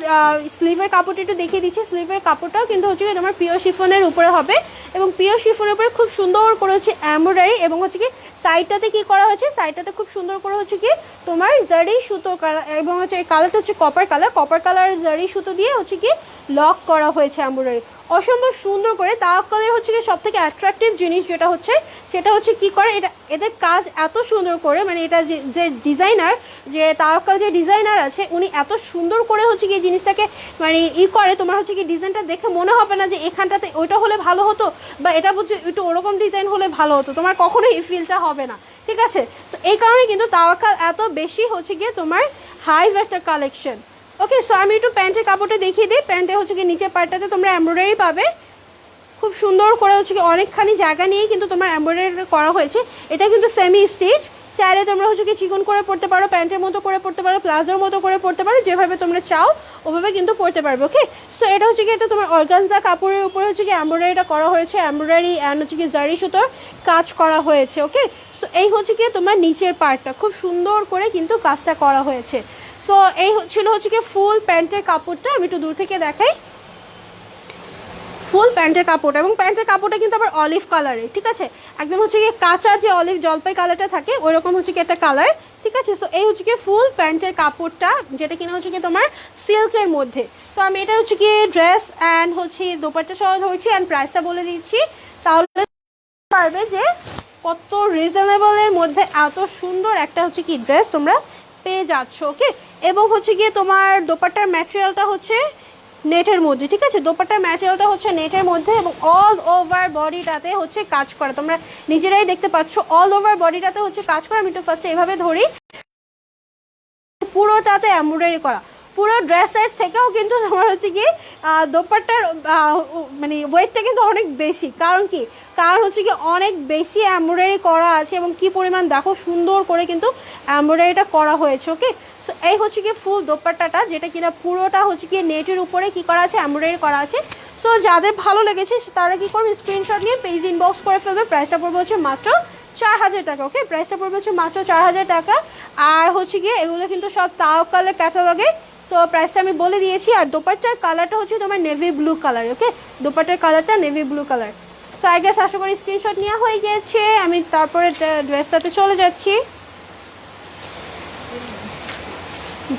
স্লিভের কাপড়টা একটু দেখিয়ে দিচ্ছি। স্লিভের কাপড়টাও কিন্তু হচ্ছে গিয়ে তোমার পিওর শিফনের উপরে হবে এবং পিওর শিফনের উপরে খুব সুন্দর করে হচ্ছে এমব্রয়ডারি এবং হচ্ছে কি সাইডটাতে কি করা হয়েছে, সাইডটাতে খুব সুন্দর করে হচ্ছে কি তোমার জারি সুতো কালার এবং হচ্ছে এই কালারটা হচ্ছে কপার কালার জারি সুতো দিয়ে হচ্ছে কি লক করা হয়েছে এমব্রয়ডারি অসম্ভব সুন্দর করে। তাওয়াক্কালের কালার হচ্ছে কি সব থেকে অ্যাট্রাকটিভ জিনিস যেটা হচ্ছে সেটা হচ্ছে কি করে, এটা এদের কাজ এত সুন্দর করে, মানে এটা যে ডিজাইনার, যে তাওয়াক্কাল যে ডিজাইনার আছে উনি এত সুন্দর করে হচ্ছে কি জিনিসটাকে মানে করে, তোমার হচ্ছে কি ডিজাইনটা দেখে মনে হবে না যে এখানটাতে ওইটা হলে ভালো হতো বা এটা বলছে একটু ওরকম ডিজাইন হলে ভালো হতো, তোমার কখনোই এই ফিলটা হবে না, ঠিক আছে। সো এই কারণে কিন্তু তাওয়াক্কাল এত বেশি হচ্ছে গিয়ে তোমার হাই একটা কালেকশন। ওকে, সো আমি একটু প্যান্টের কাপড়টা দেখিয়ে দিই। প্যান্টে হচ্ছে কি নিচের পার্টটাতে তোমরা এমব্রয়ডারি পাবে, খুব সুন্দর করে হচ্ছে কি অনেকখানি জায়গা নিয়েই কিন্তু তোমার এমব্রয়ডারি করা হয়েছে। এটা কিন্তু সেমি স্টিচ, চাইলে তোমরা হচ্ছে কি চিকন করে পড়তে পারো, প্যান্টের মতো করে পড়তে পারো, প্লাজোর মতো করে পড়তে পারো, যেভাবে তোমরা চাও ওভাবে কিন্তু পড়তে পারবে। ওকে, সো এটা হচ্ছে কি এটা তোমার অর্গানজা কাপড়ের উপরে হচ্ছে কি এমব্রয়ডারিটা করা হয়েছে, এমব্রয়ডারি অ্যান্ড হচ্ছে কি জারি সুতোর কাজ করা হয়েছে। ওকে, সো এই হচ্ছে কি তোমার নিচের পার্টটা খুব সুন্দর করে কিন্তু কাজটা করা হয়েছে। সো এই ছিল হচ্ছে কি ফুল প্যান্টের কাপড়টা। আমি একটু দূর থেকে দেখাই ফুল প্যান্টের কাপড়টা, এবং প্যান্টের কাপড়টা কিন্তু আবার অলিভ কালারের, ঠিক আছে, একদম হচ্ছে কি কাঁচা যে অলিভ জলপাই কালারটা থাকে ওই রকম হচ্ছে কি একটা কালার, ঠিক আছে। সো এই হচ্ছে কি ফুল প্যান্টের কাপড়টা, যেটা কিনা হচ্ছে কি তোমার সিল্কের মধ্যে। তো আমি এটা হচ্ছে কি ড্রেস অ্যান্ড হচ্ছে দোপাট্টা সহ ধরছি অ্যান্ড প্রাইসটা বলে দিচ্ছি, তাহলে পারবে যে কত রিজনেবলের মধ্যে এত সুন্দর একটা হচ্ছে কি ড্রেস তোমরা পেয়ে যাচ্ছ। ওকে, এবং হচ্ছে গিয়ে তোমার দোপাট্টার ম্যাটেরিয়ালটা হচ্ছে নেটের মধ্যে, ঠিক আছে, দোপাট্টার ম্যাটেরিয়ালটা হচ্ছে নেটের মধ্যে এবং অল ওভার বডিটাতে হচ্ছে কাজ করা, তোমরা নিজেরাই দেখতে পাচ্ছ অল ওভার বডিটাতে হচ্ছে কাজ করা। আমি একটু ফার্স্টে এভাবে ধরি, পুরোটাতে এমব্রয়ডারি করা, পুরো ড্রেসের থেকেও কিন্তু তোমার হচ্ছে কি দোপাট্টার মানে ওয়েটটা কিন্তু অনেক বেশি। কারণ কি, কারণ হচ্ছে কি অনেক বেশি এমব্রয়ডারি করা আছে এবং কি পরিমাণ দেখো সুন্দর করে কিন্তু এমব্রয়ডারিটা করা হয়েছে। ওকে, সো এই হচ্ছে কি ফুল দোপাট্টাটা, যেটা কিনা পুরোটা হচ্ছে কি নেটের উপরে কি করা আছে, এমব্রয়ডারি করা আছে। সো যাদের ভালো লেগেছে তারা কি করবে, স্ক্রিনশট নিয়ে পেজ ইনবক্স করে ফেলবে। প্রাইসটা পড়বে হচ্ছে মাত্র 4000 টাকা। ওকে, প্রাইসটা পড়বে হচ্ছে মাত্র 4000 টাকা। আর হচ্ছে গিয়ে এগুলো কিন্তু সব তাওকালের ক্যাটালগে। সো প্রাইসটা আমি বলে দিয়েছি। আর দোপাট্টার কালারটা হচ্ছে তোমার নেভি ব্লু কালার। ওকে, দোপাট্টার কালারটা navy blue colour. So I guess আশা করি স্ক্রিনশট নেওয়া হয়ে গিয়েছে। আমি তারপরে ড্রেসটাতে চলে যাচ্ছি।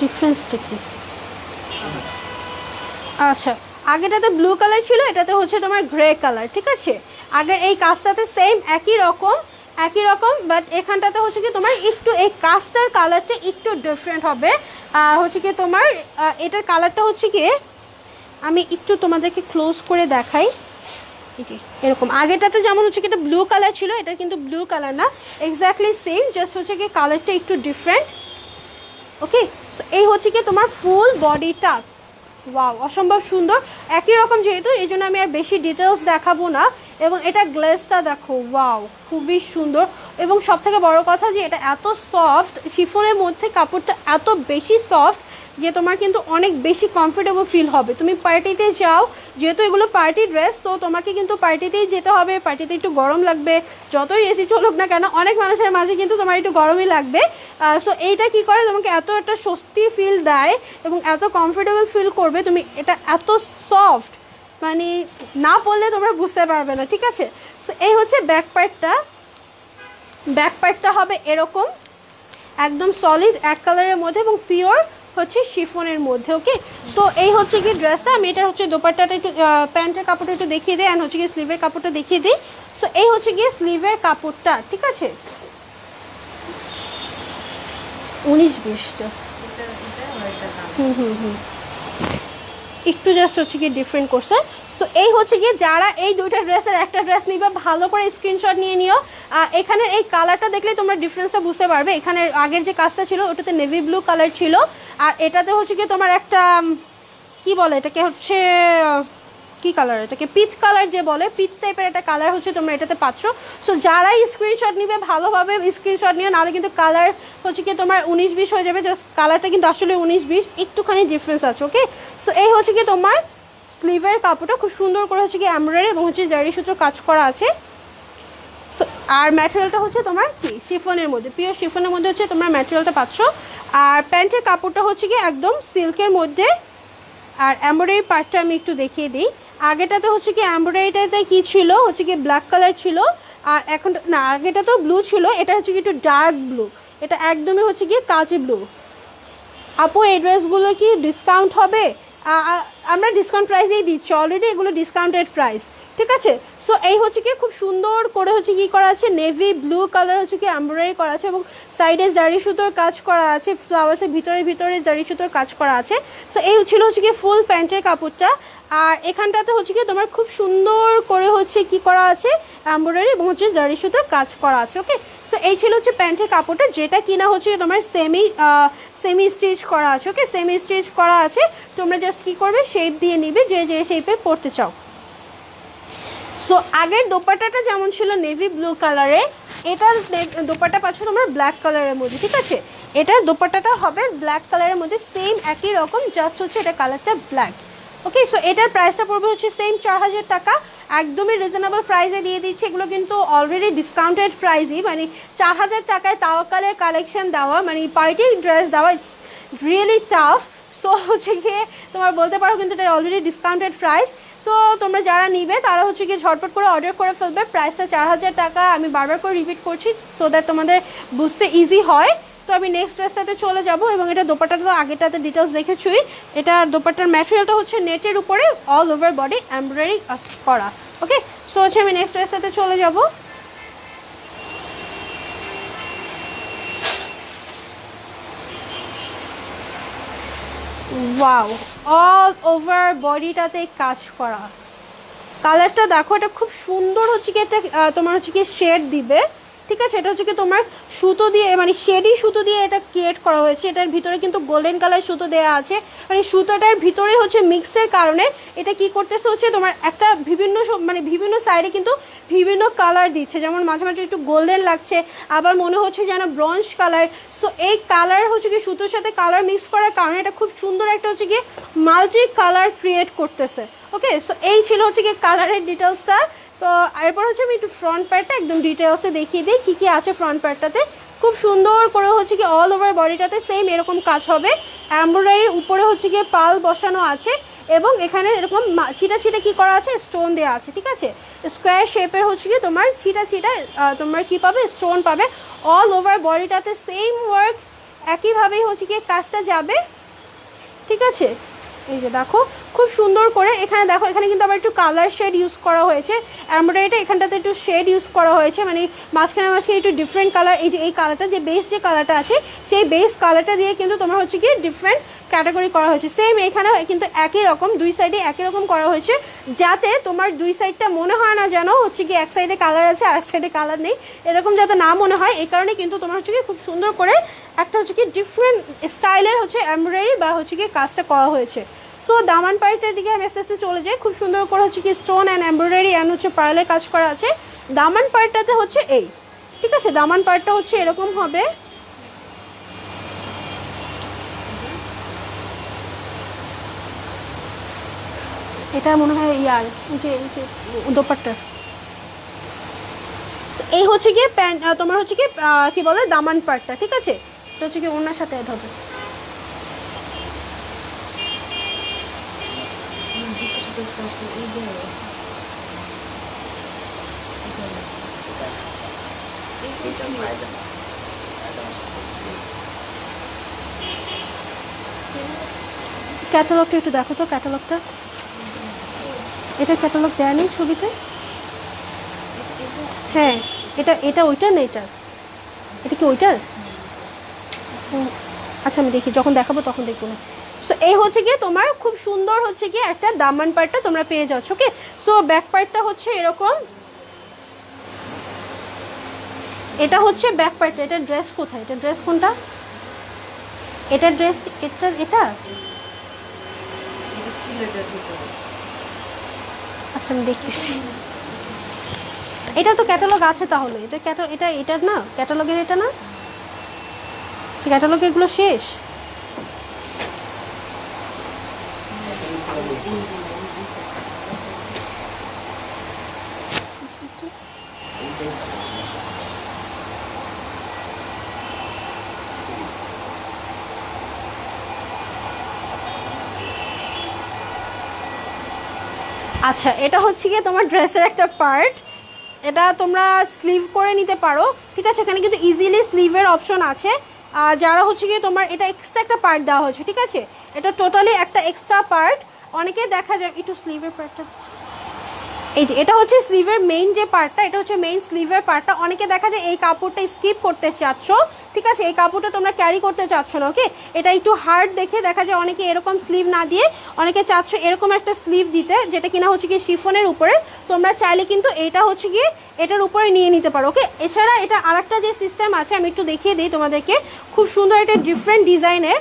ডিফারেন্সটা কি? আচ্ছা, আগেটাতে ব্লু কালার ছিল, এটাতে হচ্ছে তোমার গ্রে কালার। ঠিক আছে, আগের এই কাজটাতে সেম একই রকম, বাট এখানটাতে হচ্ছে কি তোমার একটু এই কাজটার কালারটা একটু ডিফারেন্ট হবে। হচ্ছে কি তোমার এটার কালারটা হচ্ছে কি, আমি একটু তোমাদেরকে ক্লোজ করে দেখাই। এই যে এরকম, আগেটাতে যেমন হচ্ছে কি এটা ব্লু কালার ছিল, এটা কিন্তু ব্লু কালার না, এক্স্যাক্টলি সেম, জাস্ট হচ্ছে কি কালারটা একটু ডিফারেন্ট। ওকে, সো এই হচ্ছে কি তোমার ফুল বডিটা। ওয়াও, অসম্ভব সুন্দর, একই রকম যেহেতু এই জন্য আমি আর বেশি ডিটেলস দেখাবো না। এবং এটা গ্লেজটা দেখো, ওয়াও খুবই সুন্দর। এবং সবথেকে বড় কথা যে এটা এত সফট, শিফনের মধ্যে কাপড়টা এত বেশি সফট যে তোমার কিন্তু অনেক বেশি কমফোর্টেবল ফিল হবে। তুমি পার্টিতে যাও, যেহেতু এগুলো পার্টি ড্রেস, তো তোমাকে কিন্তু পার্টিতেই যেতে হবে, পার্টিতে একটু গরম লাগবে, যতই এসি চলুক না কেন অনেক মানুষের মাঝে কিন্তু তোমার একটু গরমই লাগবে। সো এইটা কি করে তোমাকে এত একটা স্বস্তি ফিল দেয় এবং এত কমফোর্টেবল ফিল করবে তুমি, এটা এত সফট মানে না পরলে তোমরা বুঝতে পারবে না। ঠিক আছে, সো এই হচ্ছে ব্যাক পার্টটা হবে এরকম একদম সলিড এক কালারের মধ্যে এবং পিওর হচ্ছে শিফনের মধ্যে। ওকে, সো এই হচ্ছে কি ড্রেসটা। আমি এটা হচ্ছে দোপাট্টাটা একটু, প্যান্টের কাপড়টা একটু দেখিয়ে দিই, অ্যান্ড হচ্ছে কি স্লিভের কাপড়টা দেখিয়ে দিই। সো এই হচ্ছে গিয়ে স্লিভের কাপড়টা। ঠিক আছে, 19-20 জাস্ট একটু জাস্ট হচ্ছে কি ডিফারেন্ট করছে। সো এই হচ্ছে গিয়ে যারা এই দুইটা ড্রেসের একটা ড্রেস নিবে ভালো করে স্ক্রিনশট নিয়ে নিও। এখানের এই কালারটা দেখলে তোমরা ডিফারেন্সটা বুঝতে পারবে। এখানে আগের যে কাজটা ছিল ওটাতে নেভি ব্লু কালার ছিল, আর এটাতে হচ্ছে কি তোমার একটা কি বলে এটাকে, হচ্ছে কি কালার, এটাকে পিচ কালার যে বলে, পিচ টাইপের একটা কালার হচ্ছে তোমরা এটাতে পাচ্ছ। সো যারাই স্ক্রিনশট নিবে ভালোভাবে স্ক্রিনশট নিও, নাহলে কিন্তু কালার হচ্ছে কি তোমার 19-20 হয়ে যাবে। জাস্ট কালারটা কিন্তু আসলে 19-20 একটুখানি ডিফারেন্স আছে। ওকে, সো এই হচ্ছে কি তোমার স্লিভের কাপড়টা খুব সুন্দর করে হচ্ছে কি এমব্রয়ডারি এবং হচ্ছে জারি সুতো কাজ করা আছে। সো আর ম্যাটেরিয়ালটা হচ্ছে তোমার কি শিফনের মধ্যে, পিওর শিফনের মধ্যে হচ্ছে তোমরা ম্যাটেরিয়ালটা পাচ্ছ। আর প্যান্টের কাপড়টা হচ্ছে কি একদম সিল্কের মধ্যে। আর এমব্রয়ডারি পার্টটা আমি একটু দেখিয়ে দিই। আগেটাতে হচ্ছে কি এমব্রয়ডারিটাতে কি ছিল, হচ্ছে কি ব্ল্যাক কালার ছিল, আর এখন না আগেটা তো ব্লু ছিল, এটা হচ্ছে কি একটু ডার্ক ব্লু, এটা একদমই হচ্ছে কি কাঁচি ব্লু। আপু এই ড্রেসগুলো কি ডিসকাউন্ট হবে? আমরা ডিসকাউন্ট প্রাইসেই দিচ্ছি অলরেডি, এগুলো ডিসকাউন্টেড প্রাইস। ঠিক আছে, সো এই হচ্ছে কি খুব সুন্দর করে হচ্ছে কি করা আছে, নেভি ব্লু কালার হচ্ছে কি এমব্রয়ডারি করা আছে এবং সাইডে জারি সুতোর কাজ করা আছে, ফ্লাওয়ার্সের ভিতরে জারি সুতোর কাজ করা আছে। সো এই ছিল হচ্ছে কি ফুল প্যান্টের কাপড়টা। আর এখানটাতে হচ্ছে কি তোমার খুব সুন্দর করে হচ্ছে কি করা আছে, এমব্রয়ডারি এবং হচ্ছে জারি সুতোর কাজ করা আছে। ওকে, সো এই ছিল হচ্ছে প্যান্টের কাপড়টা, যেটা কিনা হচ্ছে তোমার সেমি স্টিচ করা আছে। ওকে, সেমি স্টিচ করা আছে, তোমরা জাস্ট কী করবে শেপ দিয়ে নিবে যে যে শেপে পরতে চাও। সো আগের দোপাট্টাটা যেমন ছিল নেভি ব্লু কালারে, এটার দোপাট্টা পাচ্ছ তোমরা ব্ল্যাক কালারের মধ্যে। ঠিক আছে, এটার দোপাট্টাটা হবে ব্ল্যাক কালারের মধ্যে, সেম একই রকম, জাস্ট হচ্ছে এটা কালারটা ব্ল্যাক। ওকে, সো এটার প্রাইসটা পড়বে হচ্ছে সেম 4000 টাকা, একদমই রিজনেবল প্রাইসে দিয়ে দিচ্ছে। এগুলো কিন্তু অলরেডি ডিসকাউন্টেড প্রাইসই, মানে 4000 টাকায় তাওয়াক্কালের কালেকশন দেওয়া, মানে পার্টি ড্রেস দেওয়া, ইটস রিয়েলি টাফ। সো হচ্ছে গিয়ে তোমার বলতে পারো কিন্তু এটা অলরেডি ডিসকাউন্টেড প্রাইস। সো তোমরা যারা নিবে তারা হচ্ছে গিয়ে ঝটপট করে অর্ডার করে ফেলবে। প্রাইসটা 4000 টাকা, আমি বারবার করে রিপিট করছি সো দ্যাট তোমাদের বুঝতে ইজি হয়। তো আমি নেক্সট ড্রেসটাতে চলে যাব এবং এটা দোপাট্টাটা তো আগেটাতে ডিটেলস দেখেছুই। এটা দোপাট্টার ম্যাটেরিয়ালটা হচ্ছে নেটের উপরে অল ওভার বডি এমব্রয়ডারি করা। ওকে, সো হচ্ছে আমি নেক্সট ড্রেসটাতে চলে যাব। ওয়াও, অল ওভার বডিটাতে কাজ করা, কালারটা দেখো, এটা খুব সুন্দর হচ্ছে কি একটা তোমার হচ্ছে কি শেড দিবে। ঠিক আছে। এটা হচ্ছে কি তোমার সুতো দিয়ে মানে শেডি সুতো দিয়ে এটা ক্রিয়েট করা হয়েছে। এটার ভিতরে কিন্তু গোল্ডেন কালার সুতো দেওয়া আছে, মানে সুতোটার ভিতরে হচ্ছে মিক্সের কারণে এটা কি করতেছে হচ্ছে তোমার একটা বিভিন্ন সাইডে কিন্তু বিভিন্ন কালার দিচ্ছে, যেমন মাঝে মাঝে একটু গোল্ডেন লাগছে, আবার মনে হচ্ছে যেন ব্রঞ্জ কালার। সো এই কালার হচ্ছে কি সুতোর সাথে কালার মিক্স করার কারণে এটা খুব সুন্দর একটা হচ্ছে কি মাল্টি কালার ক্রিয়েট করতেছে। ওকে, সো এই ছিল হচ্ছে কি কালারের ডিটেলসটা। সো এরপর হচ্ছে আমি একটু ফ্রন্ট পার্টটা একদম ডিটেলসে দেখিয়ে দিই কী কী আছে ফ্রন্ট পার্টটাতে। খুব সুন্দর করে হচ্ছে কি অল ওভার বডিটাতে সেম এরকম কাজ হবে, এমব্রয়ডারির উপরে হচ্ছে গিয়ে পাল বসানো আছে এবং এখানে এরকম ছিটা ছিটা কী করা আছে, স্টোন দেওয়া আছে। ঠিক আছে, স্কোয়ার শেপের হচ্ছে কি তোমার ছিটা ছিটা তোমার কী পাবে, স্টোন পাবে। অল ওভার বডিটাতে সেম ওয়ার্ক, একইভাবেই হচ্ছে কি কাজটা যাবে। ঠিক আছে, এই যে দেখো খুব সুন্দর করে এখানে দেখো, এখানে কিন্তু আবার একটু কালার শেড ইউজ করা হয়েছে, এমব্রয়ডারিটা এখানটাতে একটু শেড ইউজ করা হয়েছে, মানে মাঝখানে একটু ডিফারেন্ট কালার। এই যে এই কালারটা যে বেস যে কালারটা আছে সেই বেস কালারটা দিয়ে কিন্তু তোমার হচ্ছে কি ডিফারেন্ট ক্যাটাগরি করা হয়েছে। সেম এখানেও কিন্তু একই রকম দুই সাইডে একই রকম করা হয়েছে, যাতে তোমার দুই সাইডটা মনে হয় না যেন হচ্ছে কি এক সাইডে কালার আছে আর এক সাইডে কালার নেই, এরকম যাতে না মনে হয়। এই কারণে কিন্তু তোমার হচ্ছে কি খুব সুন্দর করে একটা হচ্ছে কি ডিফারেন্ট স্টাইলের হচ্ছে এমব্রয়ডারি বা হচ্ছে কি কাজটা করা হয়েছে। সো দামান পার্টের দিকে আমি আস্তে আস্তে চলে যাই। খুব সুন্দর করে হচ্ছে কি স্টোন অ্যান্ড এমব্রয়ডারি অ্যান্ড হচ্ছে পার্লের কাজ করা আছে। দামান পার্টটাতে হচ্ছে এই, ঠিক আছে, দামান পার্টটা হচ্ছে এরকম হবে। এটা মনে হয় ইয়ার যে দোপাট্টা, এই হচ্ছে গিয়ে প্যান্ট তোমার হচ্ছে কি কি বলে দামান পার্টটা। ঠিক আছে, এটা হচ্ছে কি ওনার সাথে অ্যাড হবে। ক্যাটালগটা একটু দেখো তো, ক্যাটালগটা, এটা ক্যাটালগ দেয়া নেই ছবিতে। হ্যাঁ, এটা ওইটার না, এটা কি ওইটার? আচ্ছা আমি দেখি, যখন দেখাবো তখন দেখবো না। সো এই হচ্ছে গিয়ে তোমার খুব সুন্দর হচ্ছে গিয়ে একটা দামান পার্টটা তোমরা পেয়ে যাচ্ছ। ওকে, সো ব্যাক পার্টটা হচ্ছে এরকম, এটা হচ্ছে ব্যাক পার্টটা। এটা ড্রেস কোথায়, এটা ড্রেস কোনটা, এটা ড্রেস এটা আচ্ছা আমি দেখতেছি। এটা তো ক্যাটালগ আছে তাহলে, এটা না ক্যাটালগের, এটা না ক্যাটালগের এগুলো শেষ। আচ্ছা, এটা হচ্ছে গিয়ে তোমার ড্রেসের একটা পার্ট, এটা তোমরা স্লিভ করে নিতে পারো। ঠিক আছে, এখানে কিন্তু ইজিলি স্লিভের অপশন আছে। যারা হচ্ছে গিয়ে তোমার এটা এক্সট্রা একটা পার্ট দেওয়া হয়েছে। ঠিক আছে, এটা টোটালি একটা এক্সট্রা পার্ট। অনেকে দেখা যায় একটু স্লিভের পার্টটা, এই যে এটা হচ্ছে স্লিভের মেইন যে পার্টটা, এটা হচ্ছে মেইন স্লিভের পার্টটা। অনেকে দেখা যায় এই কাপড়টা স্কিপ করতে চাচ্ছ, ঠিক আছে, এই কাপড়টা তোমরা ক্যারি করতে চাচ্ছ না। ওকে, এটা একটু হার্ড দেখে দেখা যায় অনেকে এরকম স্লিভ না দিয়ে অনেকে চাচ্ছ এরকম একটা স্লিভ দিতে, যেটা কিনা হচ্ছে গিয়ে শিফনের উপরে। তোমরা চাইলে কিন্তু এটা হচ্ছে গিয়ে এটার উপরে নিয়ে নিতে পারো। ওকে, এছাড়া এটা আরেকটা যে সিস্টেম আছে আমি একটু দেখিয়ে দিই তোমাদেরকে, খুব সুন্দর একটা ডিফারেন্ট ডিজাইনের।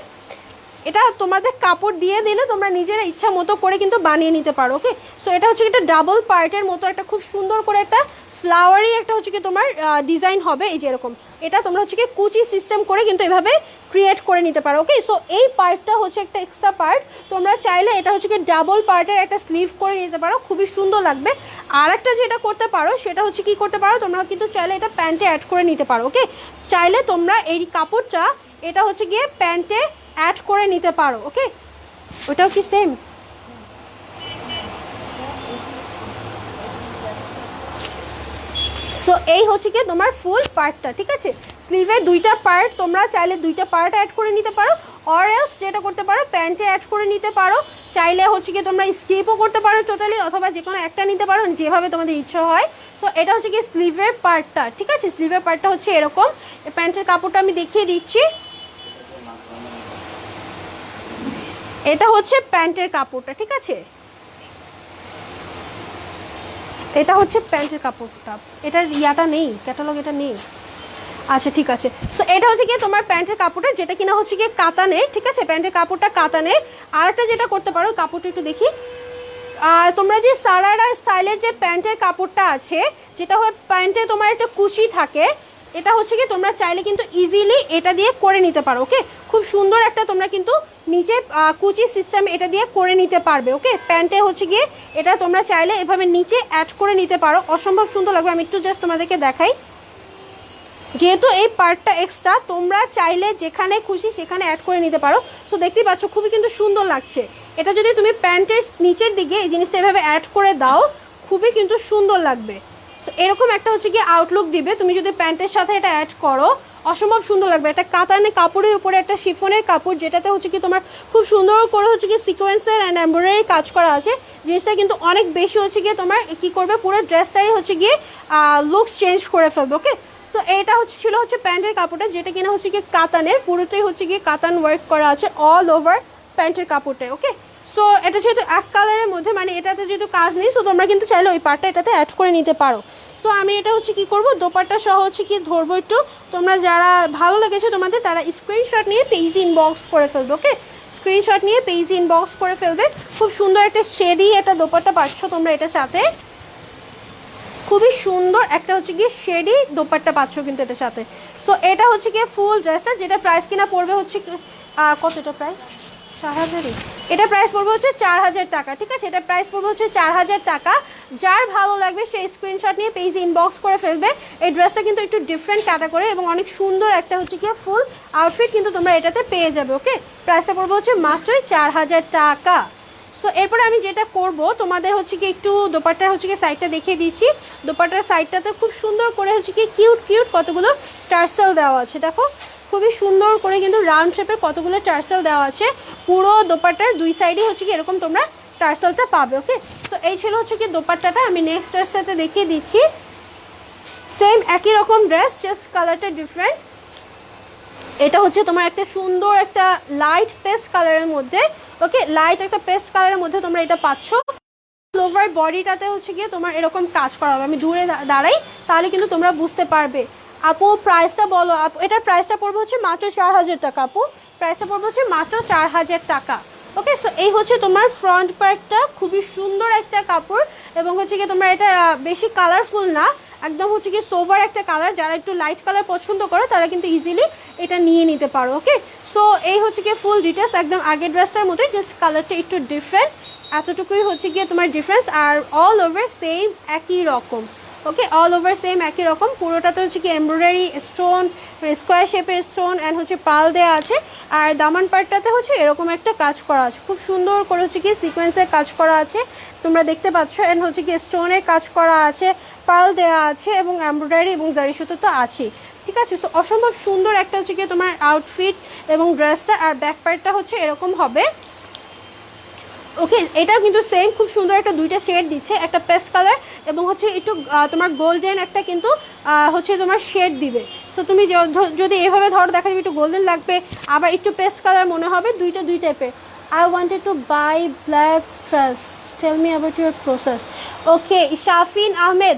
এটা তোমাদের কাপড় দিয়ে দিলে তোমরা নিজেরা ইচ্ছা মতো করে কিন্তু বানিয়ে নিতে পারো। ওকে, সো এটা হচ্ছে একটা ডাবল পার্টের মতো একটা খুব সুন্দর করে একটা ফ্লাওয়ারি একটা হচ্ছে কি তোমার ডিজাইন হবে, এই যে এরকম। এটা তোমরা হচ্ছে কি কুচি সিস্টেম করে কিন্তু এভাবে ক্রিয়েট করে নিতে পারো। ওকে, সো এই পার্টটা হচ্ছে একটা এক্সট্রা পার্ট, তোমরা চাইলে এটা হচ্ছে কি ডাবল পার্টের একটা স্লিভ করে নিতে পারো, খুবই সুন্দর লাগবে। আর একটা যেটা করতে পারো সেটা হচ্ছে কি করতে পারো, তোমরা কিন্তু চাইলে এটা প্যান্টে অ্যাড করে নিতে পারো। ওকে, চাইলে তোমরা এই কাপড়টা এটা হচ্ছে গিয়ে প্যান্টে অ্যাড করে নিতে পারো। ওকে, ওটাও কি সেম? সো এই হচ্ছে কি তোমার ফুল পার্টটা। ঠিক আছে, স্লিভের দুইটা পার্ট তোমরা চাইলে দুইটা পার্ট অ্যাড করে নিতে পারো, অর এলস যেটা করতে পারো প্যান্টে অ্যাড করে নিতে পারো। চাইলে হচ্ছে কি তোমরা স্কিপও করতে পারো টোটালি, অথবা যে কোনো একটা নিতে পারো, যেভাবে তোমাদের ইচ্ছা হয়। সো এটা হচ্ছে কি স্লিভের পার্টটা। ঠিক আছে, স্লিভের পার্টটা হচ্ছে এরকম। প্যান্টের কাপড়টা আমি দেখিয়ে দিচ্ছি, এটা হচ্ছে প্যান্টের কাপড়টা। ঠিক আছে, এটা হচ্ছে প্যান্টের কাপড়টা, এটার ইয়াটা নেই, ক্যাটালগ এটা নেই। আচ্ছা ঠিক আছে, সো এটা হচ্ছে গিয়ে তোমার প্যান্টের কাপড়টা, যেটা কিনা হচ্ছে গিয়ে কাতানের, ঠিক আছে, প্যান্টের কাপড়টা কাতানের। আর একটা যেটা করতে পারো, কাপড়টা একটু দেখি, তোমরা যে সারারা স্টাইলের যে প্যান্টের কাপড়টা আছে, যেটা হয় প্যান্টে তোমার একটা কুশি থাকে, এটা হচ্ছে কি তোমরা চাইলে কিন্তু ইজিলি এটা দিয়ে করে নিতে পারো। ওকে, খুব সুন্দর একটা তোমরা কিন্তু নিচে কুচি সিস্টেম এটা দিয়ে করে নিতে পারবে। ওকে, প্যান্টে হচ্ছে গিয়ে এটা তোমরা চাইলে এভাবে নিচে অ্যাড করে নিতে পারো, অসম্ভব সুন্দর লাগবে। আমি একটু জাস্ট তোমাদেরকে দেখাই, যেহেতু এই পার্টটা এক্সট্রা, তোমরা চাইলে যেখানে খুশি সেখানে অ্যাড করে নিতে পারো। সো দেখতেই পাচ্ছ খুবই কিন্তু সুন্দর লাগছে। এটা যদি তুমি প্যান্টের নিচের দিকে এই জিনিসটা এভাবে অ্যাড করে দাও, খুবই কিন্তু সুন্দর লাগবে। সো এরকম একটা হচ্ছে গিয়ে আউটলুক দিবে তুমি যদি প্যান্টের সাথে এটা অ্যাড করো, অসম্ভব সুন্দর লাগবে। একটা কাতানের কাপড়ের উপরে একটা শিফনের কাপড়, যেটাতে হচ্ছে কি তোমার খুব সুন্দর করে হচ্ছে কি সিকোয়েন্সের অ্যান্ড এমব্রয়ডারি কাজ করা আছে। জিনিসটা কিন্তু অনেক বেশি হচ্ছে গিয়ে তোমার কি করবে, পুরো ড্রেসটাই হচ্ছে গিয়ে লুকস চেঞ্জ করে ফেলবে। ওকে, তো এটা ছিল প্যান্টের কাপড়টা, যেটা কিনা হচ্ছে গিয়ে কাতানের, পুরোটাই হচ্ছে গিয়ে কাতান ওয়ার্ক করা আছে অল ওভার প্যান্টের কাপড়টায়। ওকে, সো এটা যেহেতু এক কালারের মধ্যে, মানে এটাতে যেহেতু কাজ নেই, সো তোমরা কিন্তু চাইলে ওই পার্টটা এটাতে অ্যাড করে নিতে পারো। সো আমি এটা হচ্ছে কি করব, দোপাট্টা সহ হচ্ছে কি ধরবো একটু, তোমরা যারা ভালো লেগেছে তোমাদের তারা স্ক্রিনশট নিয়ে পেজ ইনবক্স করে ফেলবে। ওকে, স্ক্রিনশট নিয়ে পেজ ইনবক্স করে ফেলবে। খুব সুন্দর একটা শেডি একটা দোপাট্টা পাচ্ছ তোমরা এটার সাথে, খুবই সুন্দর একটা হচ্ছে গিয়ে শেডি দোপাট্টা পাচ্ছ কিন্তু এটার সাথে। সো এটা হচ্ছে গিয়ে ফুল ড্রেসটা, যেটা প্রাইস কিনা পড়বে হচ্ছে কতটা প্রাইস, 4000। এটা প্রাইস পড়বে হচ্ছে 4000 টাকা। ঠিক আছে, এটা প্রাইস পড়বে হচ্ছে 4000 টাকা। যার ভালো লাগবে সেই স্ক্রিনশট নিয়ে পেজ ইনবক্স করে ফেলবে। এই ড্রেসটা কিন্তু একটু ডিফারেন্ট ক্যাটাগরি এবং অনেক সুন্দর একটা হচ্ছে গিয়ে ফুল আউটফিট কিন্তু তোমরা এটাতে পেয়ে যাবে। ওকে, প্রাইসটা পড়বে হচ্ছে মাত্রই 4000 টাকা। সো এরপরে আমি যেটা করব, তোমাদের হচ্ছে কি একটু দোপাট্টার হচ্ছে কি সাইডটা দেখিয়ে দিচ্ছি। দোপাট্টার সাইডটাতে খুব সুন্দর করে হচ্ছে কি কিউট কিউট কতগুলো টার্সেল দেওয়া আছে। দেখো খুবই সুন্দর করে কিন্তু রাউন্ড শেপের কতগুলো টার্সেল দেওয়া আছে। পুরো দোপাট্টার দুই সাইডে হচ্ছে কি এরকম তোমরা টার্সেলটা পাবে। ওকে, সো এই ছিল হচ্ছে কি দোপাট্টাটা। আমি নেক্সট ড্রেসটাতে দেখিয়ে দিচ্ছি, সেম একই রকম ড্রেস, জাস্ট কালারটা ডিফারেন্ট। এটা হচ্ছে তোমার একটা সুন্দর একটা লাইট পেস্ট কালারের মধ্যে। ওকে, লাইট একটা পেস্ট কালারের মধ্যে তোমরা এটা পাচ্ছ। ওভার বডিটাতে হচ্ছে গিয়ে তোমার এরকম কাজ করা হবে। আমি দূরে দাঁড়াই তাহলে কিন্তু তোমরা বুঝতে পারবে। আপু প্রাইসটা বলো আপু। এটার প্রাইসটা পড়বে হচ্ছে মাত্র 4000 টাকা। আপু প্রাইসটা পড়বে হচ্ছে মাত্র 4000 টাকা। ওকে, সো এই হচ্ছে তোমার ফ্রন্ট পার্টটা, খুবই সুন্দর একটা কাপড় এবং হচ্ছে গিয়ে তোমার এটা বেশি কালারফুল না, একদম হচ্ছে কি সোবার একটা কালার। যারা একটু লাইট কালার পছন্দ করো তারা কিন্তু ইজিলি এটা নিয়ে নিতে পারো। ওকে, সো এই হচ্ছে গিয়ে ফুল ডিটেলস, একদম আগের ড্রেসটার মতোই, জাস্ট কালারটা একটু ডিফারেন্ট, এতটুকুই হচ্ছে গিয়ে তোমার ডিফারেন্স। আর অল ওভার সেম একই রকম। ওকে, অল ওভার সেম একই রকম। পুরোটাতে হচ্ছে কি এমব্রয়ডারি স্টোন, স্কোয়ার শেপের স্টোন অ্যান্ড হচ্ছে পাল দেওয়া আছে। আর দামান পার্টটাতে হচ্ছে এরকম একটা কাজ করা আছে, খুব সুন্দর করে হচ্ছে কি সিকোয়েন্সের কাজ করা আছে তোমরা দেখতে পাচ্ছ। অ্যান্ড হচ্ছে কি স্টোনের কাজ করা আছে, পাল দেওয়া আছে এবং এমব্রয়ডারি এবং জারি সুতো তো আছেই। ঠিক আছে, সো অসম্ভব সুন্দর একটা হচ্ছে কি তোমার আউটফিট এবং ড্রেসটা। আর ব্যাক পার্টটা হচ্ছে এরকম হবে। ওকে, এটাও কিন্তু সেম খুব সুন্দর একটা দুইটা শেড দিচ্ছে, একটা পেস্ট কালার এবং হচ্ছে একটু তোমার গোল্ডেন একটা কিন্তু হচ্ছে তোমার শেড দিবে। সো তুমি যদি এভাবে ধরো দেখা যাবে একটু গোল্ডেন লাগবে, আবার একটু পেস্ট কালার মনে হবে, দুই টাইপের। I wanted to buy black dress, tell me about your process. Okay, Shafin Ahmed,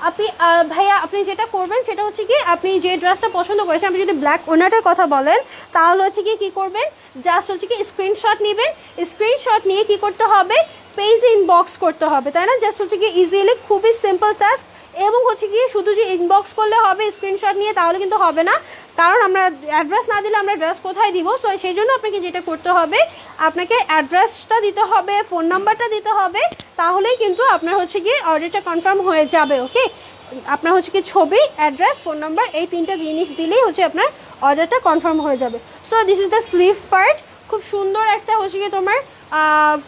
আপনি ভাইয়া আপনি যেটা করবেন সেটা হচ্ছে কি, আপনি যে ড্রেসটা পছন্দ করেছেন, আপনি যদি ব্ল্যাক ওনাটার কথা বলেন তাহলে হচ্ছে কি করবেন, জাস্ট হচ্ছে কি স্ক্রিনশট নেবেন। স্ক্রিনশট নিয়ে কি করতে হবে, পেজ ইনবক্স করতে হবে, তাই না? জাস্ট হচ্ছে কি ইজিলি, খুবই সিম্পল টাস্ক। এবং হচ্ছে কি শুধু যে ইনবক্স করলে হবে স্ক্রিনশট নিয়ে তাহলে কিন্তু হবে না, কারণ আমরা অ্যাড্রেস না দিলে আমরা ড্রেস কোথায় দিব। সো সেই জন্য আপনাকে যেটা করতে হবে, আপনাকে অ্যাড্রেসটা দিতে হবে, ফোন নাম্বারটা দিতে হবে, তাহলেই কিন্তু আপনার হচ্ছে গিয়ে অর্ডারটা কনফার্ম হয়ে যাবে। ওকে, আপনার হচ্ছে কি ছবি, অ্যাড্রেস, ফোন নাম্বার, এই তিনটা জিনিস দিলেই হচ্ছে আপনার অর্ডারটা কনফার্ম হয়ে যাবে। So this is the sleeve part, খুব সুন্দর একটা হচ্ছে কি তোমার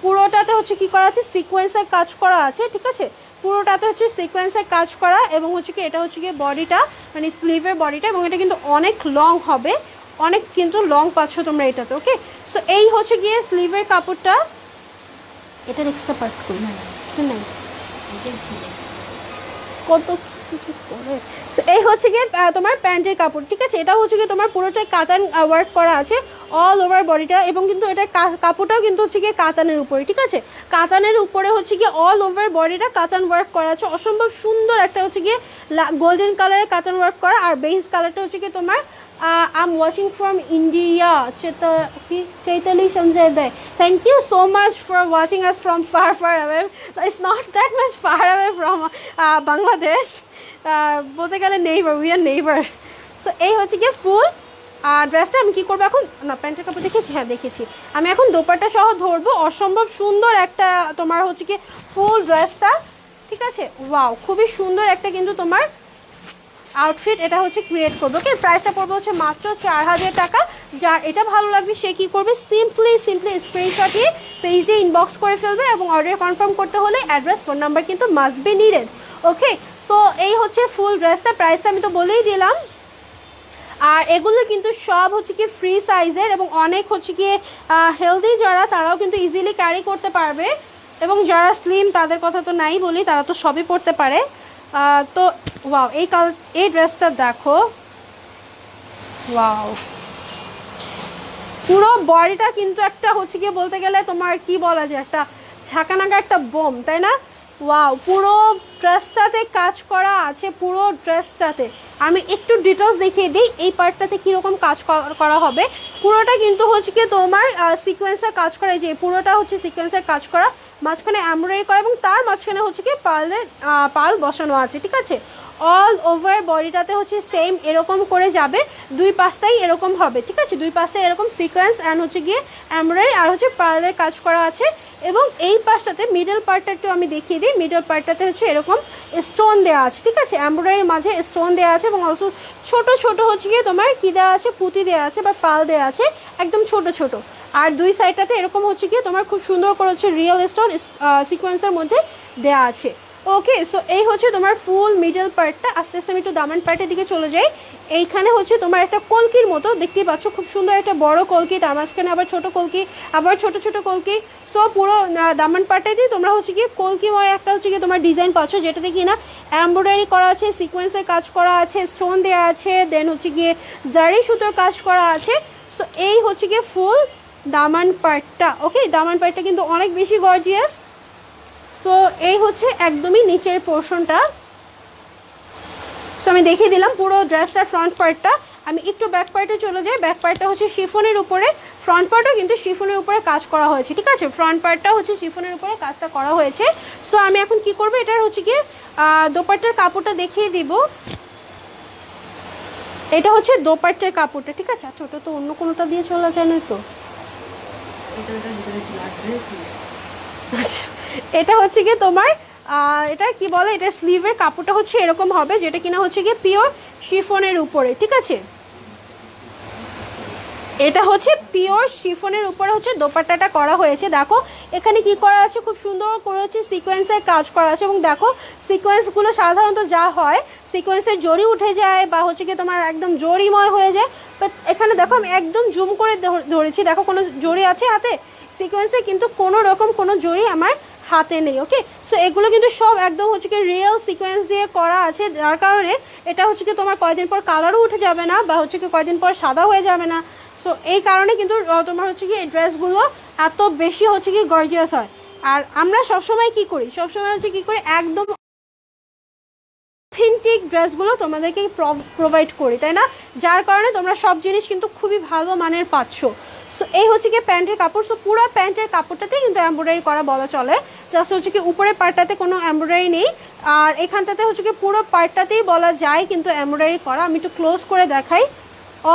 পুরোটাতে হচ্ছে কি করা আছে, সিকোয়েন্সের কাজ করা আছে। ঠিক আছে, পুরোটাতে হচ্ছে সিকোয়েন্সের কাজ করা এবং হচ্ছে কি এটা হচ্ছে গিয়ে বডিটা, মানে স্লিভের বডিটা, এবং এটা কিন্তু অনেক লং হবে, অনেক কিন্তু লং পাচ্ছ তোমরা এটাতে। ওকে, সো এই হচ্ছে গিয়ে স্লিভের কাপড়টা। এটার এক্সট্রা পার্ট করি না নাই কত কিছু এই হচ্ছে গিয়ে তোমার প্যান্টের কাপড়, ঠিক আছে। এটা হচ্ছে গিয়ে তোমার পুরোটাই কাতান ওয়ার্ক করা আছে অল ওভার বডিটা, এবং কিন্তু এটা কাপড়টাও কিন্তু হচ্ছে গিয়ে কাতানের উপরে, ঠিক আছে। কাতানের উপরে হচ্ছে গিয়ে অল ওভার বডিটা কাতান ওয়ার্ক করা আছে, অসম্ভব সুন্দর একটা হচ্ছে গিয়ে গোল্ডেন কালারের কাতান ওয়ার্ক করা। আর বেস কালারটা হচ্ছে গিয়ে তোমার I'm watching from India. Chaitali Shamjay. Thank you so much for watching us from far away. It's not that much far away from Bangladesh. বলতে গেলে neighbour, we are neighbour. So এই হচ্ছে গিয়ে ফুল ড্রেসটা। আমি কী করবো এখন, না প্যান্টের কাপড় দেখেছি, হ্যাঁ দেখেছি। আমি এখন দোপাট্টা সহ ধরবো, অসম্ভব সুন্দর একটা তোমার হচ্ছে কি ফুল ড্রেসটা, ঠিক আছে। ওয়াও, খুবই সুন্দর একটা কিন্তু তোমার আউটফিট এটা হচ্ছে ক্রিয়েট করবো। ওকে, প্রাইসটা পড়বে হচ্ছে মাত্র 4000 টাকা। যার এটা ভালো লাগবে সে কী করবে, সিম্পলি স্ক্রিনশট দিয়ে পেজে ইনবক্স করে ফেলবে, এবং অর্ডার কনফার্ম করতে হলে অ্যাড্রেস ফোন নাম্বার কিন্তু must be needed. Okay, so এই হচ্ছে ফুল ড্রেসটা, প্রাইসটা আমি তো বলেই দিলাম। আর এগুলো কিন্তু সব হচ্ছে কি ফ্রি সাইজের, এবং অনেক হচ্ছে কি হেলদি যারা তারাও কিন্তু ইজিলি ক্যারি করতে পারবে, এবং যারা স্লিম তাদের কথা তো নাই বলি, তারা তো সবই পরতে পারে। তো ওয়াও, এই ড্রেসটা দেখো, ওয়াও পুরো বডিটা কিন্তু একটা হচ্ছে গিয়ে বলতে গেলে তোমার কি বলা যায়, একটা ঝাঁকানাকা একটা বোম, তাই না। ওয়াও, পুরো ড্রেসটাতে কাজ করা আছে, পুরো ড্রেসটাতে আমি একটু ডিটেলস দেখিয়ে দিই এই পার্টটাতে কীরকম কাজ করা হবে। পুরোটা কিন্তু হচ্ছে কি তোমার সিকোয়েন্সের কাজ করা, যে পুরোটা হচ্ছে সিকোয়েন্সের কাজ করা, মাঝখানে এমব্রয়ডারি করা, এবং তার মাঝখানে হচ্ছে কি পার্ল বসানো আছে, ঠিক আছে। অল ওভার বডিটাতে হচ্ছে সেম এরকম করে যাবে, দুই পাশটাই এরকম হবে, ঠিক আছে। দুই পাশটাই এরকম সিকোয়েন্স অ্যান্ড হচ্ছে গিয়ে এমব্রয়ডারি আর হচ্ছে পার্লের কাজ করা আছে। এবং এই পাশটাতে মিডল পার্টটা একটু আমি দেখিয়ে দিই, মিডল পার্টটাতে হচ্ছে এরকম স্টোন দেওয়া আছে, ঠিক আছে। এমব্রয়ডারির মাঝে স্টোন দেওয়া আছে, এবং অলসো ছোট ছোট হচ্ছে গিয়ে তোমার কী দেওয়া আছে, পুঁতি দেওয়া আছে বা পাল দেওয়া আছে, একদম ছোট ছোট। আর দুই সাইডটাতে এরকম হচ্ছে গিয়ে তোমার খুব সুন্দর করে হচ্ছে রিয়েল স্টোন সিকোয়েন্সের মধ্যে দেওয়া আছে। ওকে, সো এই হচ্ছে তোমার ফুল মিডল পার্টটা। আস্তে আস্তে আমি একটু দামান পার্টের দিকে চলে যাই। এইখানে হচ্ছে তোমার একটা কলকির মতো দেখতেই পাচ্ছ, খুব সুন্দর একটা বড় কলকি, তার মাঝখানে আবার ছোটো কলকি, আবার ছোট ছোট কলকি। সো পুরো দামান পার্টেতেই তোমরা হচ্ছে গিয়ে কলকিময় একটা হচ্ছে গিয়ে তোমার ডিজাইন পাচ্ছ, যেটাতে কি না এমব্রয়ডারি করা আছে, সিকোয়েন্সের কাজ করা আছে, স্টোন দেওয়া আছে, দেন হচ্ছে গিয়ে জারি সুতোর কাজ করা আছে। সো এই হচ্ছে গিয়ে ফুল দামান পার্টটা। ওকে, দামান পার্টটা কিন্তু অনেক বেশি গর্জিয়াস। সো এই হচ্ছে একদমই নিচের পোর্শনটা। সো আমি দেখিয়ে দিলাম পুরো ড্রেসটার ফ্রন্ট পার্টটা। আমি একটু ব্যাক পার্টে চলে যাই। ব্যাক পার্টটা হচ্ছে শিফনের উপরে, ফ্রন্ট পার্টও কিন্তু শিফনের উপরে কাজ করা হয়েছে, ঠিক আছে। ফ্রন্ট পার্টটা হচ্ছে শিফনের উপরে কাজটা করা হয়েছে। সো আমি এখন কি করবো, এটার হচ্ছে গিয়ে দোপাট্টার কাপড়টা দেখিয়ে দিব। এটা হচ্ছে দোপাট্টার কাপড়টা, ঠিক আছে। আচ্ছা, ওটা তো অন্য কোনোটা দিয়ে চলা যায় না তো। আচ্ছা, এটা হচ্ছে গিয়ে তোমার এটা কি বলে, এটা স্লিভের কাপড়টা হচ্ছে এরকম হবে, যেটা কিনা হচ্ছে গিয়ে পিওর শিফনের উপরে, ঠিক আছে। এটা হচ্ছে পিওর শিফনের উপরে হচ্ছে দোপাট্টাটা করা হয়েছে। দেখো এখানে কি করা আছে, খুব সুন্দর করে হচ্ছে সিকোয়েন্সের কাজ করা আছে, এবং দেখো সিকোয়েন্সগুলো সাধারণত যা হয় সিকোয়েন্সের জড়ি উঠে যায় বা হচ্ছে কি তোমার একদম জড়িময় হয়ে যায়, বাট এখানে দেখো আমি একদম জুম করে ধরেছি, দেখো কোনো জড়ি আছে হাতে, সিকোয়েন্সে কিন্তু কোনো রকম কোনো জড়ি আমার হাতে নেই। ওকে, সো এগুলো কিন্তু সব একদম হচ্ছে কি রিয়েল সিকোয়েন্স দিয়ে করা আছে, যার কারণে এটা হচ্ছে কি তোমার কয়দিন পর কালারও উঠে যাবে না, বা হচ্ছে কি কয়দিন পর সাদা হয়ে যাবে না। সো এই কারণে কিন্তু তোমার হচ্ছে কি এই ড্রেসগুলো এত বেশি হচ্ছে কি গর্জিয়াস হয়। আর আমরা সবসময় কি করি, সবসময় হচ্ছে কি করি, একদম অথেন্টিক ড্রেসগুলো তোমাদেরকে প্রোভাইড করি, তাই না, যার কারণে তোমরা সব জিনিস কিন্তু খুবই ভালো মানের পাচ্ছ। সো এই হচ্ছে কি প্যান্টের কাপড়। সো পুরো প্যান্টের কাপড়টাতে কিন্তু এমব্রয়ডারি করা বলা চলে, জাস্ট হচ্ছে কি উপরের পার্টটাতে কোনো এমব্রয়ডারি নেই, আর এখানটাতে হচ্ছে কি পুরো পার্টটাতেই বলা যায় কিন্তু এমব্রয়ডারি করা। আমি একটু ক্লোজ করে দেখাই।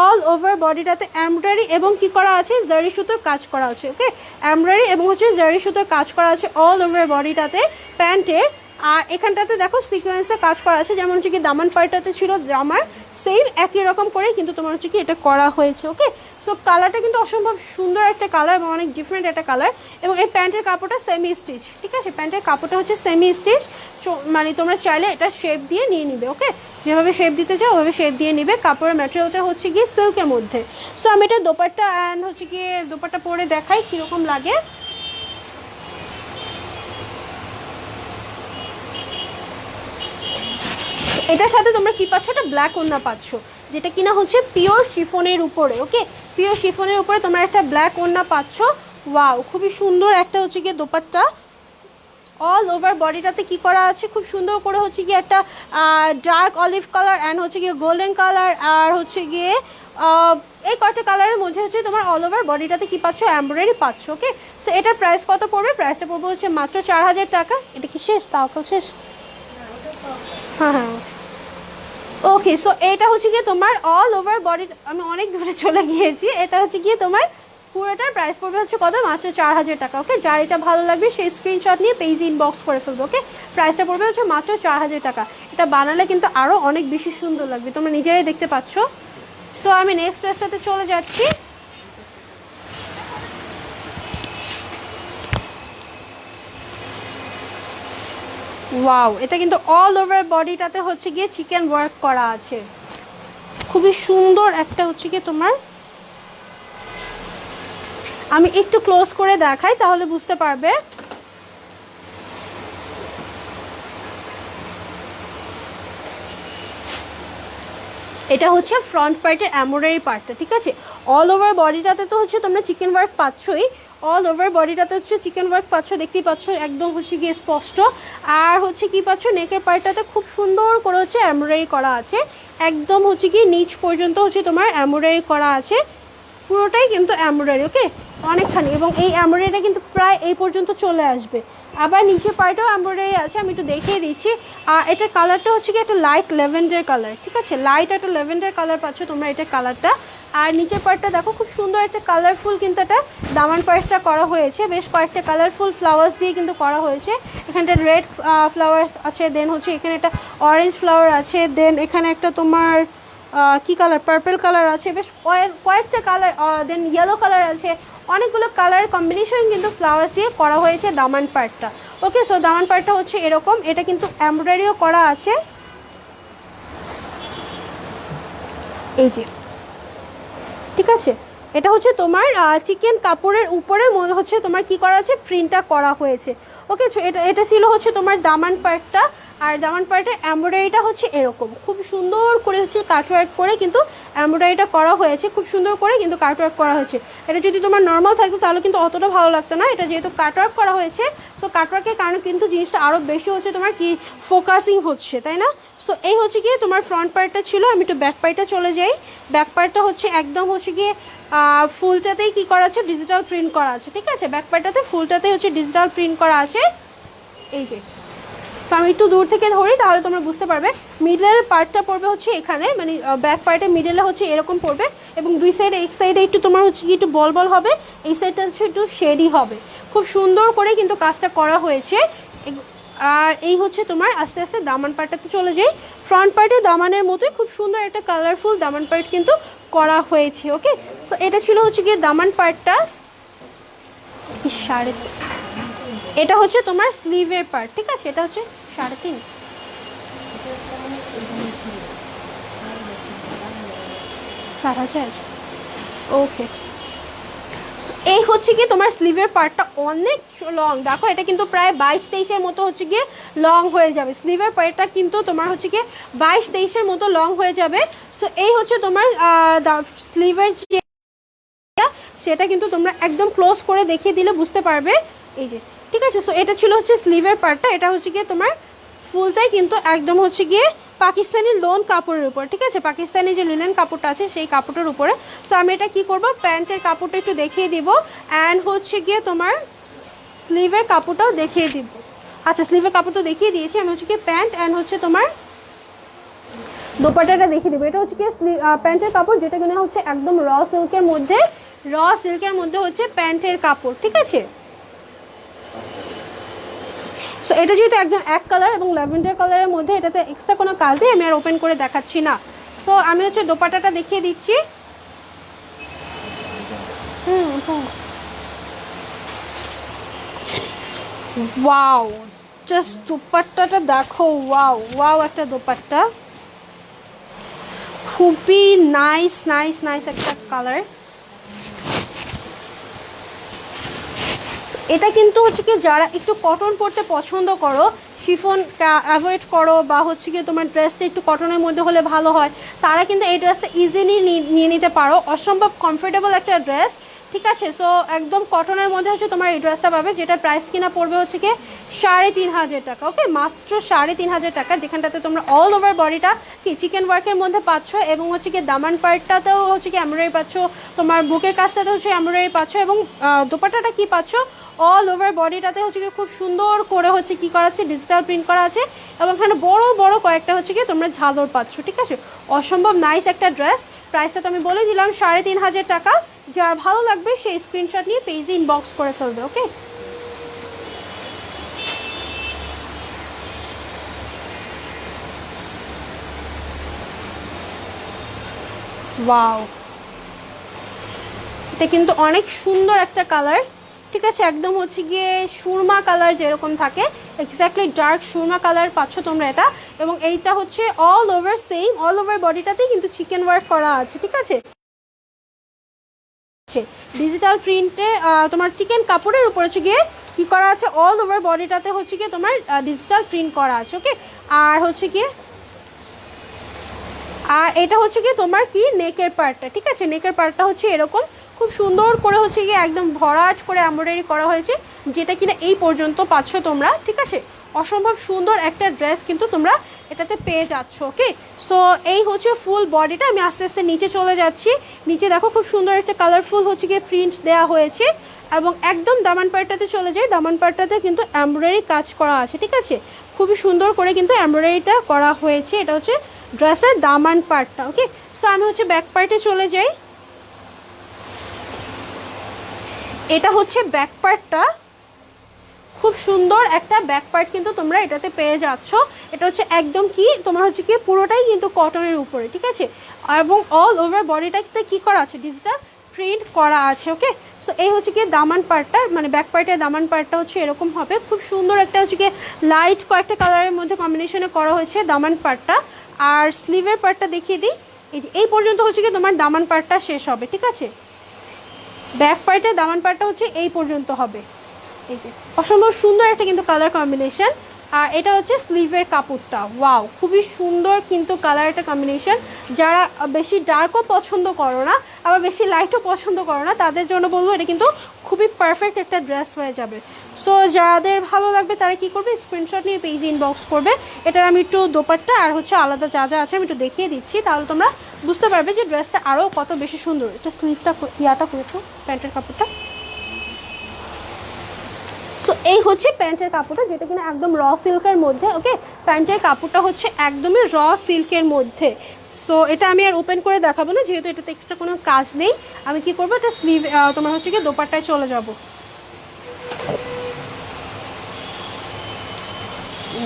অল ওভার বডিটাতে এমব্রয়ডারি এবং কি করা আছে, জারি সুতোর কাজ করা আছে। ওকে, এমব্রয়ডারি এবং হচ্ছে জারি সুতোর কাজ করা আছে অল ওভার বডিটাতে প্যান্টের। আর এখানটাতে দেখো সিকোয়েন্সের কাজ করা আছে, যেমন হচ্ছে কি দামান পার্টটাতে ছিল জামার সেম একই রকম করে কিন্তু তোমার হচ্ছে কি এটা করা হয়েছে। ওকে, সো কালারটা কিন্তু অসম্ভব সুন্দর একটা কালার এবং অনেক ডিফারেন্ট একটা কালার। এবং এই প্যান্টের কাপড়টা সেমি স্টিচ, ঠিক আছে, প্যান্টের কাপড়টা হচ্ছে সেমি স্টিচ, মানে তোমরা চাইলে এটা শেপ দিয়ে নিয়ে নিবে। ওকে, যেভাবে শেপ দিতে চাও ওইভাবে শেপ দিয়ে নিবে। কাপড়ের ম্যাটেরিয়ালটা হচ্ছে গিয়ে সিল্কের মধ্যে। সো আমি এটা দোপাট্টা অ্যান্ড হচ্ছে গিয়ে দোপাট্টা পরে দেখাই কীরকম লাগে। এটার সাথে তোমরা কি পাচ্ছ, একটা ব্ল্যাক ওড়না পাচ্ছ, যেটা কিনা হচ্ছে পিওর শিফনের উপরে। ওকে, পিওর শিফনের উপরে তোমরা একটা ব্ল্যাক ওড়না পাচ্ছ। ওয়াও, খুবই সুন্দর একটা হচ্ছে গিয়ে দোপাট্টা। অল ওভার বডিটাতে কি করা আছে, খুব সুন্দর করে হচ্ছে গিয়ে একটা ডার্ক অলিভ কালার অ্যান্ড হচ্ছে গিয়ে গোল্ডেন কালার আর হচ্ছে গিয়ে এই কয়েকটা কালারের মধ্যে হচ্ছে তোমার অল ওভার বডিটাতে কি পাচ্ছ, এমব্রয়ডারি পাচ্ছ। ওকে, সো এটার প্রাইস কত পড়বে, প্রাইসটা পড়বে হচ্ছে মাত্র 4000 টাকা। এটা কি শেষ, তাওকাল শেষ? হ্যাঁ হ্যাঁ, ওকে। সো এটা হচ্ছে গিয়ে তোমার অল ওভার বডি, আমি অনেক দূরে চলে গিয়েছি। এটা হচ্ছে গিয়ে তোমার পুরোটার প্রাইস পড়বে হচ্ছে কত, মাত্র 4000 টাকা। ওকে, যার এটা ভালো লাগবে সেই স্ক্রিনশট নিয়ে পেজ ইনবক্স করে ফেলবে। ওকে, প্রাইসটা পড়বে হচ্ছে মাত্র 4000 টাকা। এটা বানালে কিন্তু আরও অনেক বেশি সুন্দর লাগবে, তোমরা নিজেরাই দেখতে পাচ্ছ। সো আমি নেক্সট ড্রেসটাতে চলে যাচ্ছি। ওয়াও, এটা কিন্তু অল ওভার বডিটাতে হচ্ছে গিয়ে চিকেন ওয়ার্ক করা আছে, খুবই সুন্দর একটা হচ্ছে গিয়ে তোমার, আমি একটু ক্লোজ করে দেখাই তাহলে বুঝতে পারবে। এটা হচ্ছে ফ্রন্ট পার্টের এমব্রয়ডারি পার্টটা, ঠিক আছে। অল ওভার বডিটাতে তো হচ্ছে তোমরা চিকেন ওয়ার্ক পাচ্ছই, অল ওভার বডিটাতে হচ্ছে চিকেন ওয়ার্ক পাচ্ছ, দেখতেই পাচ্ছ একদম হচ্ছে গিয়ে স্পষ্ট। আর হচ্ছে কি পাচ্ছ, নেকের পার্টটাতে খুব সুন্দর করে হচ্ছে এমব্রয়ডারি করা আছে, একদম হচ্ছে কি নিচ পর্যন্ত হচ্ছে তোমার এমব্রয়ডারি করা আছে, পুরোটাই কিন্তু এমব্রয়ডারি। ওকে, অনেকখানি, এবং এই এমব্রয়ডারিটা কিন্তু প্রায় এই পর্যন্ত চলে আসবে। আবার নিচের পার্টেও এমব্রয়ডারি আছে, আমি একটু দেখিয়ে দিচ্ছি। আর এটার কালারটা হচ্ছে কি একটা লাইট ল্যাভেন্ডার কালার, ঠিক আছে, লাইট একটা ল্যাভেন্ডার কালার পাচ্ছ তোমরা এটার কালারটা। আর নিচের পার্টটা দেখো খুব সুন্দর একটা কালারফুল কিন্তু একটা দামান পার্টটা করা হয়েছে, বেশ কয়েকটা কালারফুল ফ্লাওয়ার্স দিয়ে কিন্তু করা হয়েছে। এখানটা রেড ফ্লাওয়ার্স আছে, দেন হচ্ছে এখানে একটা অরেঞ্জ ফ্লাওয়ার আছে, দেন এখানে একটা তোমার কি কালার, পার্পল কালার আছে, বেশ কয়েকটা কালার, দেন ইয়েলো কালার আছে, অনেকগুলো কালারের কম্বিনেশন কিন্তু ফ্লাওয়ার্স দিয়ে করা হয়েছে দামান পার্টটা। ওকে, সো দামান পার্টটা হচ্ছে এরকম, এটা কিন্তু এমব্রয়ডারিও করা আছে, এই যে, ঠিক আছে। এটা হচ্ছে তোমার চিকেন কাপড়ের উপরের মধ্যে হচ্ছে তোমার কি করা আছে, প্রিন্টটা করা হয়েছে। ওকে, এটা এটা ছিল হচ্ছে তোমার দামান পার্টটা। আর দামান পার্টের এমব্রয়ডারিটা হচ্ছে এরকম, খুব সুন্দর করে হচ্ছে কাটওয়ার্ক করে কিন্তু এমব্রয়ডারিটা করা হয়েছে, খুব সুন্দর করে কিন্তু কাটওয়ার্ক করা হয়েছে। এটা যদি তোমার নর্মাল থাকতো তাহলে কিন্তু অতটা ভালো লাগতো না, এটা যেহেতু কাটওয়ার্ক করা হয়েছে, সো কাটওয়ার্কের কারণে কিন্তু জিনিসটা আরও বেশি হচ্ছে তোমার কি ফোকাসিং হচ্ছে, তাই না। সো এই হচ্ছে গিয়ে তোমার ফ্রন্ট পার্টটা ছিল। আমি একটু ব্যাক পার্টটা চলে যাই। ব্যাক পার্টটা হচ্ছে একদম হচ্ছে গিয়ে ফুলটাতেই কী করা আছে, ডিজিটাল প্রিন্ট করা আছে, ঠিক আছে। ব্যাক পার্টটাতে ফুলটাতেই হচ্ছে ডিজিটাল প্রিন্ট করা আছে, এই যে। সো আমি একটু দূর থেকে ধরি তাহলে তোমরা বুঝতে পারবে। মিডলের পার্টটা পড়বে হচ্ছে এখানে, মানে ব্যাক পার্টের মিডলে হচ্ছে এরকম পড়বে, এবং দুই সাইডে, এক সাইডে একটু তোমার হচ্ছে কি একটু বল বল হবে, এই সাইডটা হচ্ছে একটু শেডি হবে, খুব সুন্দর করে কিন্তু কাজটা করা হয়েছে। আর এই হচ্ছে তোমার আস্তে আস্তে দামান পার্টটাতে চলে যাই। ফ্রন্ট পার্টে দামানের মতোই খুব সুন্দর একটা কালারফুল দামান পার্ট কিন্তু করা হয়েছে। ওকে, সো এটা ছিল হচ্ছে গিয়ে দামান পার্টটা। এটা হচ্ছে তোমার স্লিভের পার্ট, ঠিক আছে, এটা হচ্ছে 3.5, 4000। ওকে, এই হচ্ছে কি তোমার স্লিভের পার্টটা অনেক লং, দেখো এটা কিন্তু প্রায় 22-23-এর মতো হচ্ছে গিয়ে লং হয়ে যাবে। স্লিভের পার্টটা কিন্তু তোমার হচ্ছে গিয়ে 22-23-এর মতো লং হয়ে যাবে। সো এই হচ্ছে তোমার স্লিভের যে সেটা কিন্তু তোমরা একদম ক্লোজ করে দেখিয়ে দিলে বুঝতে পারবে, এই যে, ঠিক আছে। সো এটা ছিল হচ্ছে স্লিভের পার্টটা। এটা হচ্ছে গিয়ে তোমার ফুলটাই কিন্তু একদম হচ্ছে গিয়ে পাকিস্তানি লোন কাপড়ের উপর, ঠিক আছে, পাকিস্তানি যে লিনেন কাপড়টা আছে সেই কাপড়টার উপরে। সো আমি এটা কী করবো, প্যান্টের কাপড়টা একটু দেখিয়ে দিব, অ্যান্ড হচ্ছে গিয়ে তোমার স্লিভের কাপড়টাও দেখিয়ে দিব। আচ্ছা, স্লিভের কাপড় তো দেখিয়ে দিয়েছি, আমি হচ্ছে গিয়ে প্যান্ট অ্যান্ড হচ্ছে তোমার দোপাট্টাটা দেখিয়ে দেবো। এটা হচ্ছে গিয়ে প্যান্টের কাপড়, যেটা কিনা হচ্ছে একদম র সিল্কের মধ্যে হচ্ছে প্যান্টের কাপড়, ঠিক আছে। সো এটা যেহেতু একদম এক কালার এবং ল্যাভেন্ডার কালারের মধ্যে, এটাতে এক্সট্রা কোনো কাজ নেই, আমি আর ওপেন করে দেখাচ্ছি না। সো আমি হচ্ছে দোপাট্টাটা দেখিয়ে দিচ্ছি। ওয়াও, জাস্ট দোপাট্টাটা দেখো, ওয়াও ওয়াও একটা দোপাট্টা, খুবই নাইস নাইস নাইস একটা কালার। এটা কিন্তু হচ্ছে কি যারা একটু কটন পরতে পছন্দ করো শিফন অ্যাভয়েড করো বা হচ্ছে গিয়ে তোমার ড্রেসটা একটু কটনের মধ্যে হলে ভালো হয়, তারা কিন্তু এই ড্রেসটা ইজিলি নিয়ে নিতে পারো। অসম্ভব কমফোর্টেবল একটা ড্রেস, ঠিক আছে। সো একদম কটনের মধ্যে হচ্ছে তোমার এই ড্রেসটা পাবে, যেটা প্রাইস কিনা পড়বে হচ্ছে কি 3,500 টাকা। ওকে, মাত্র 3,500 টাকা, যেখানটাতে তোমরা অল ওভার বডিটা কি চিকেন ওয়ার্কের মধ্যে পাচ্ছ, এবং হচ্ছে কি দামান পার্টটাতেও হচ্ছে কি এমব্রয়ডারি পাচ্ছ, তোমার বুকের কাজটাতে হচ্ছে এমব্রয়ডারি পাচ্ছ, এবং দোপাট্টাটা কি পাচ্ছ, অল ওভার বডিটাতে হচ্ছে কি খুব সুন্দর করে হচ্ছে কি করা আছে, ডিজিটাল প্রিন্ট করা আছে, এবং এখানে বড় বড় কয়েকটা হচ্ছে কি তোমরা ঝালর পাচ্ছ, ঠিক আছে। অসম্ভব নাইস একটা ড্রেস। প্রাইসটা তো আমি বলে দিলাম 3,500 টাকা। যার ভালো লাগবে সেই স্ক্রিনশট নিয়ে পেজে ইনবক্স করে ফেলবে। ওকে, ওয়াও, এটা কিন্তু অনেক সুন্দর একটা কালার, ঠিক আছে। একদম হচ্ছে গিয়ে সুরমা কালার যেরকম থাকে, এক্স্যাক্টলি ডার্ক সুরমা কালার পাচ্ছ তোমরা এটা, এবং এইটা হচ্ছে all over same, all over বডিটাতেই কিন্তু চিকেন ওয়ার্ক করা আছে, ঠিক আছে। ডিজিটাল প্রিন্টে তোমার চিকেন কাপড়ের উপর হচ্ছে গিয়ে কি করা আছে, অল ওভার বডিটাতে হচ্ছে গিয়ে তোমার ডিজিটাল প্রিন্ট করা আছে। ওকে, আর হচ্ছে গিয়ে আর এটা হচ্ছে গিয়ে তোমার কি নেকের পার্টটা, ঠিক আছে। নেকের পার্টটা হচ্ছে এরকম খুব সুন্দর করে হচ্ছে গিয়ে একদম ভরাট করে এমব্রয়ডারি করা হয়েছে, যেটা কিনা এই পর্যন্ত পাচ্ছ তোমরা, ঠিক আছে। অসম্ভব সুন্দর একটা ড্রেস কিন্তু তোমরা এটাতে পেয়ে যাচ্ছ। ওকে, সো এই হচ্ছে ফুল বডিটা। আমি আস্তে আস্তে নিচে চলে যাচ্ছি। নিচে দেখো খুব সুন্দর একটা কালারফুল হচ্ছে গিয়ে প্রিন্ট দেওয়া হয়েছে, এবং একদম দামান পার্টটাতে চলে যায়। দামান পার্টটাতে কিন্তু এমব্রয়ডারি কাজ করা আছে, ঠিক আছে। খুবই সুন্দর করে কিন্তু এমব্রয়ডারিটা করা হয়েছে। এটা হচ্ছে ড্রেসের দামান পার্টটা। ওকে, সো আমি হচ্ছে ব্যাক পার্টে চলে যাই। এটা হচ্ছে ব্যাক পার্টটা, খুব সুন্দর একটা ব্যাক পার্ট কিন্তু তোমরা এটাতে পেয়ে যাচ্ছ। এটা হচ্ছে একদম কি তোমার হচ্ছে কি পুরোটাই কিন্তু কটনের উপরে, ঠিক আছে, এবং অল ওভার বডিটাতে কি করা আছে, ডিজিটাল প্রিন্ট করা আছে। ওকে, সো এই হচ্ছে কি দামান পার্টটা, মানে ব্যাক পার্টের দামান পার্টটা হচ্ছে এরকম হবে। খুব সুন্দর একটা হচ্ছে কি লাইট কয়েকটা কালারের মধ্যে কম্বিনেশনে করা হয়েছে দামান পার্টটা। আর স্লিভের পার্টটা দেখিয়ে দিই, এই যে এই পর্যন্ত হচ্ছে কি তোমার দামান পার্টটা শেষ হবে, ঠিক আছে। ব্যাক পার্টের দামান পার্টটা হচ্ছে এই পর্যন্ত হবে। এই যে অসম্ভব সুন্দর একটা কিন্তু কালার কম্বিনেশন। আর এটা হচ্ছে স্লিভের কাপড়টা, ওয়াও, খুবই সুন্দর কিন্তু কালার একটা কম্বিনেশন। যারা বেশি ডার্কও পছন্দ করো না, আবার বেশি লাইটও পছন্দ করো না, তাদের জন্য বলবো এটা কিন্তু খুবই পারফেক্ট একটা ড্রেস হয়ে যাবে। সো যাদের ভালো লাগবে তারা কি করবে, স্ক্রিনশট নিয়ে পেজে ইনবক্স করবে। এটার আমি একটু দোপাট্টা আর হচ্ছে আলাদা যা যা আছে আমি একটু দেখিয়ে দিচ্ছি, তাহলে তোমরা বুঝতে পারবে যে ড্রেসটা আরও কত বেশি সুন্দর। এটা স্লিভটা ইয়াটা করেছো, প্যান্টের কাপড়টা। সো এই হচ্ছে প্যান্টের কাপড়টা, যেটা কিনা একদম র সিল্কের মধ্যে। ওকে, প্যান্টের কাপড়টা হচ্ছে একদমই র সিল্কের মধ্যে। সো এটা আমি আর ওপেন করে দেখাবো না, যেহেতু এটাতে এক্সট্রা কোনো কাজ নেই। আমি কি করবো, এটা স্লিভ তোমার হচ্ছে কি দোপাট্টায় চলে যাব।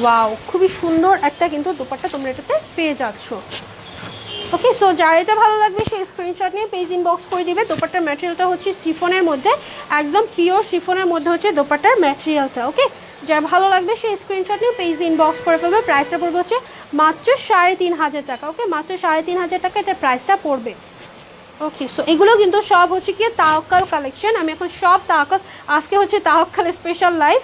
ওয়াও, খুবই সুন্দর একটা কিন্তু দোপাট্টা তোমরা এটাতে পেয়ে যাচ্ছ। ওকে, সো যার এটা ভালো লাগবে সেই স্ক্রিনশট নিয়ে পেজ ইনবক্স করে দিবে। দোপাট্টার ম্যাটেরিয়ালটা হচ্ছে শিফনের মধ্যে, একদম পিওর শিফনের মধ্যে হচ্ছে দোপাট্টার ম্যাটেরিয়ালটা। ওকে, যার ভালো লাগবে সেই স্ক্রিনশট নিয়ে পেজ ইনবক্স করে ফেলবে। প্রাইসটা পড়বে হচ্ছে মাত্র 3,500 টাকা। ওকে, মাত্র 3,500 টাকা এটার প্রাইসটা পড়বে। ওকে, সো এগুলো কিন্তু সব হচ্ছে কি তাওয়াক্কাল কালেকশন। আমি এখন সব তাওয়াক্কাল, আজকে হচ্ছে তাওয়াক্কাল স্পেশাল লাইভ।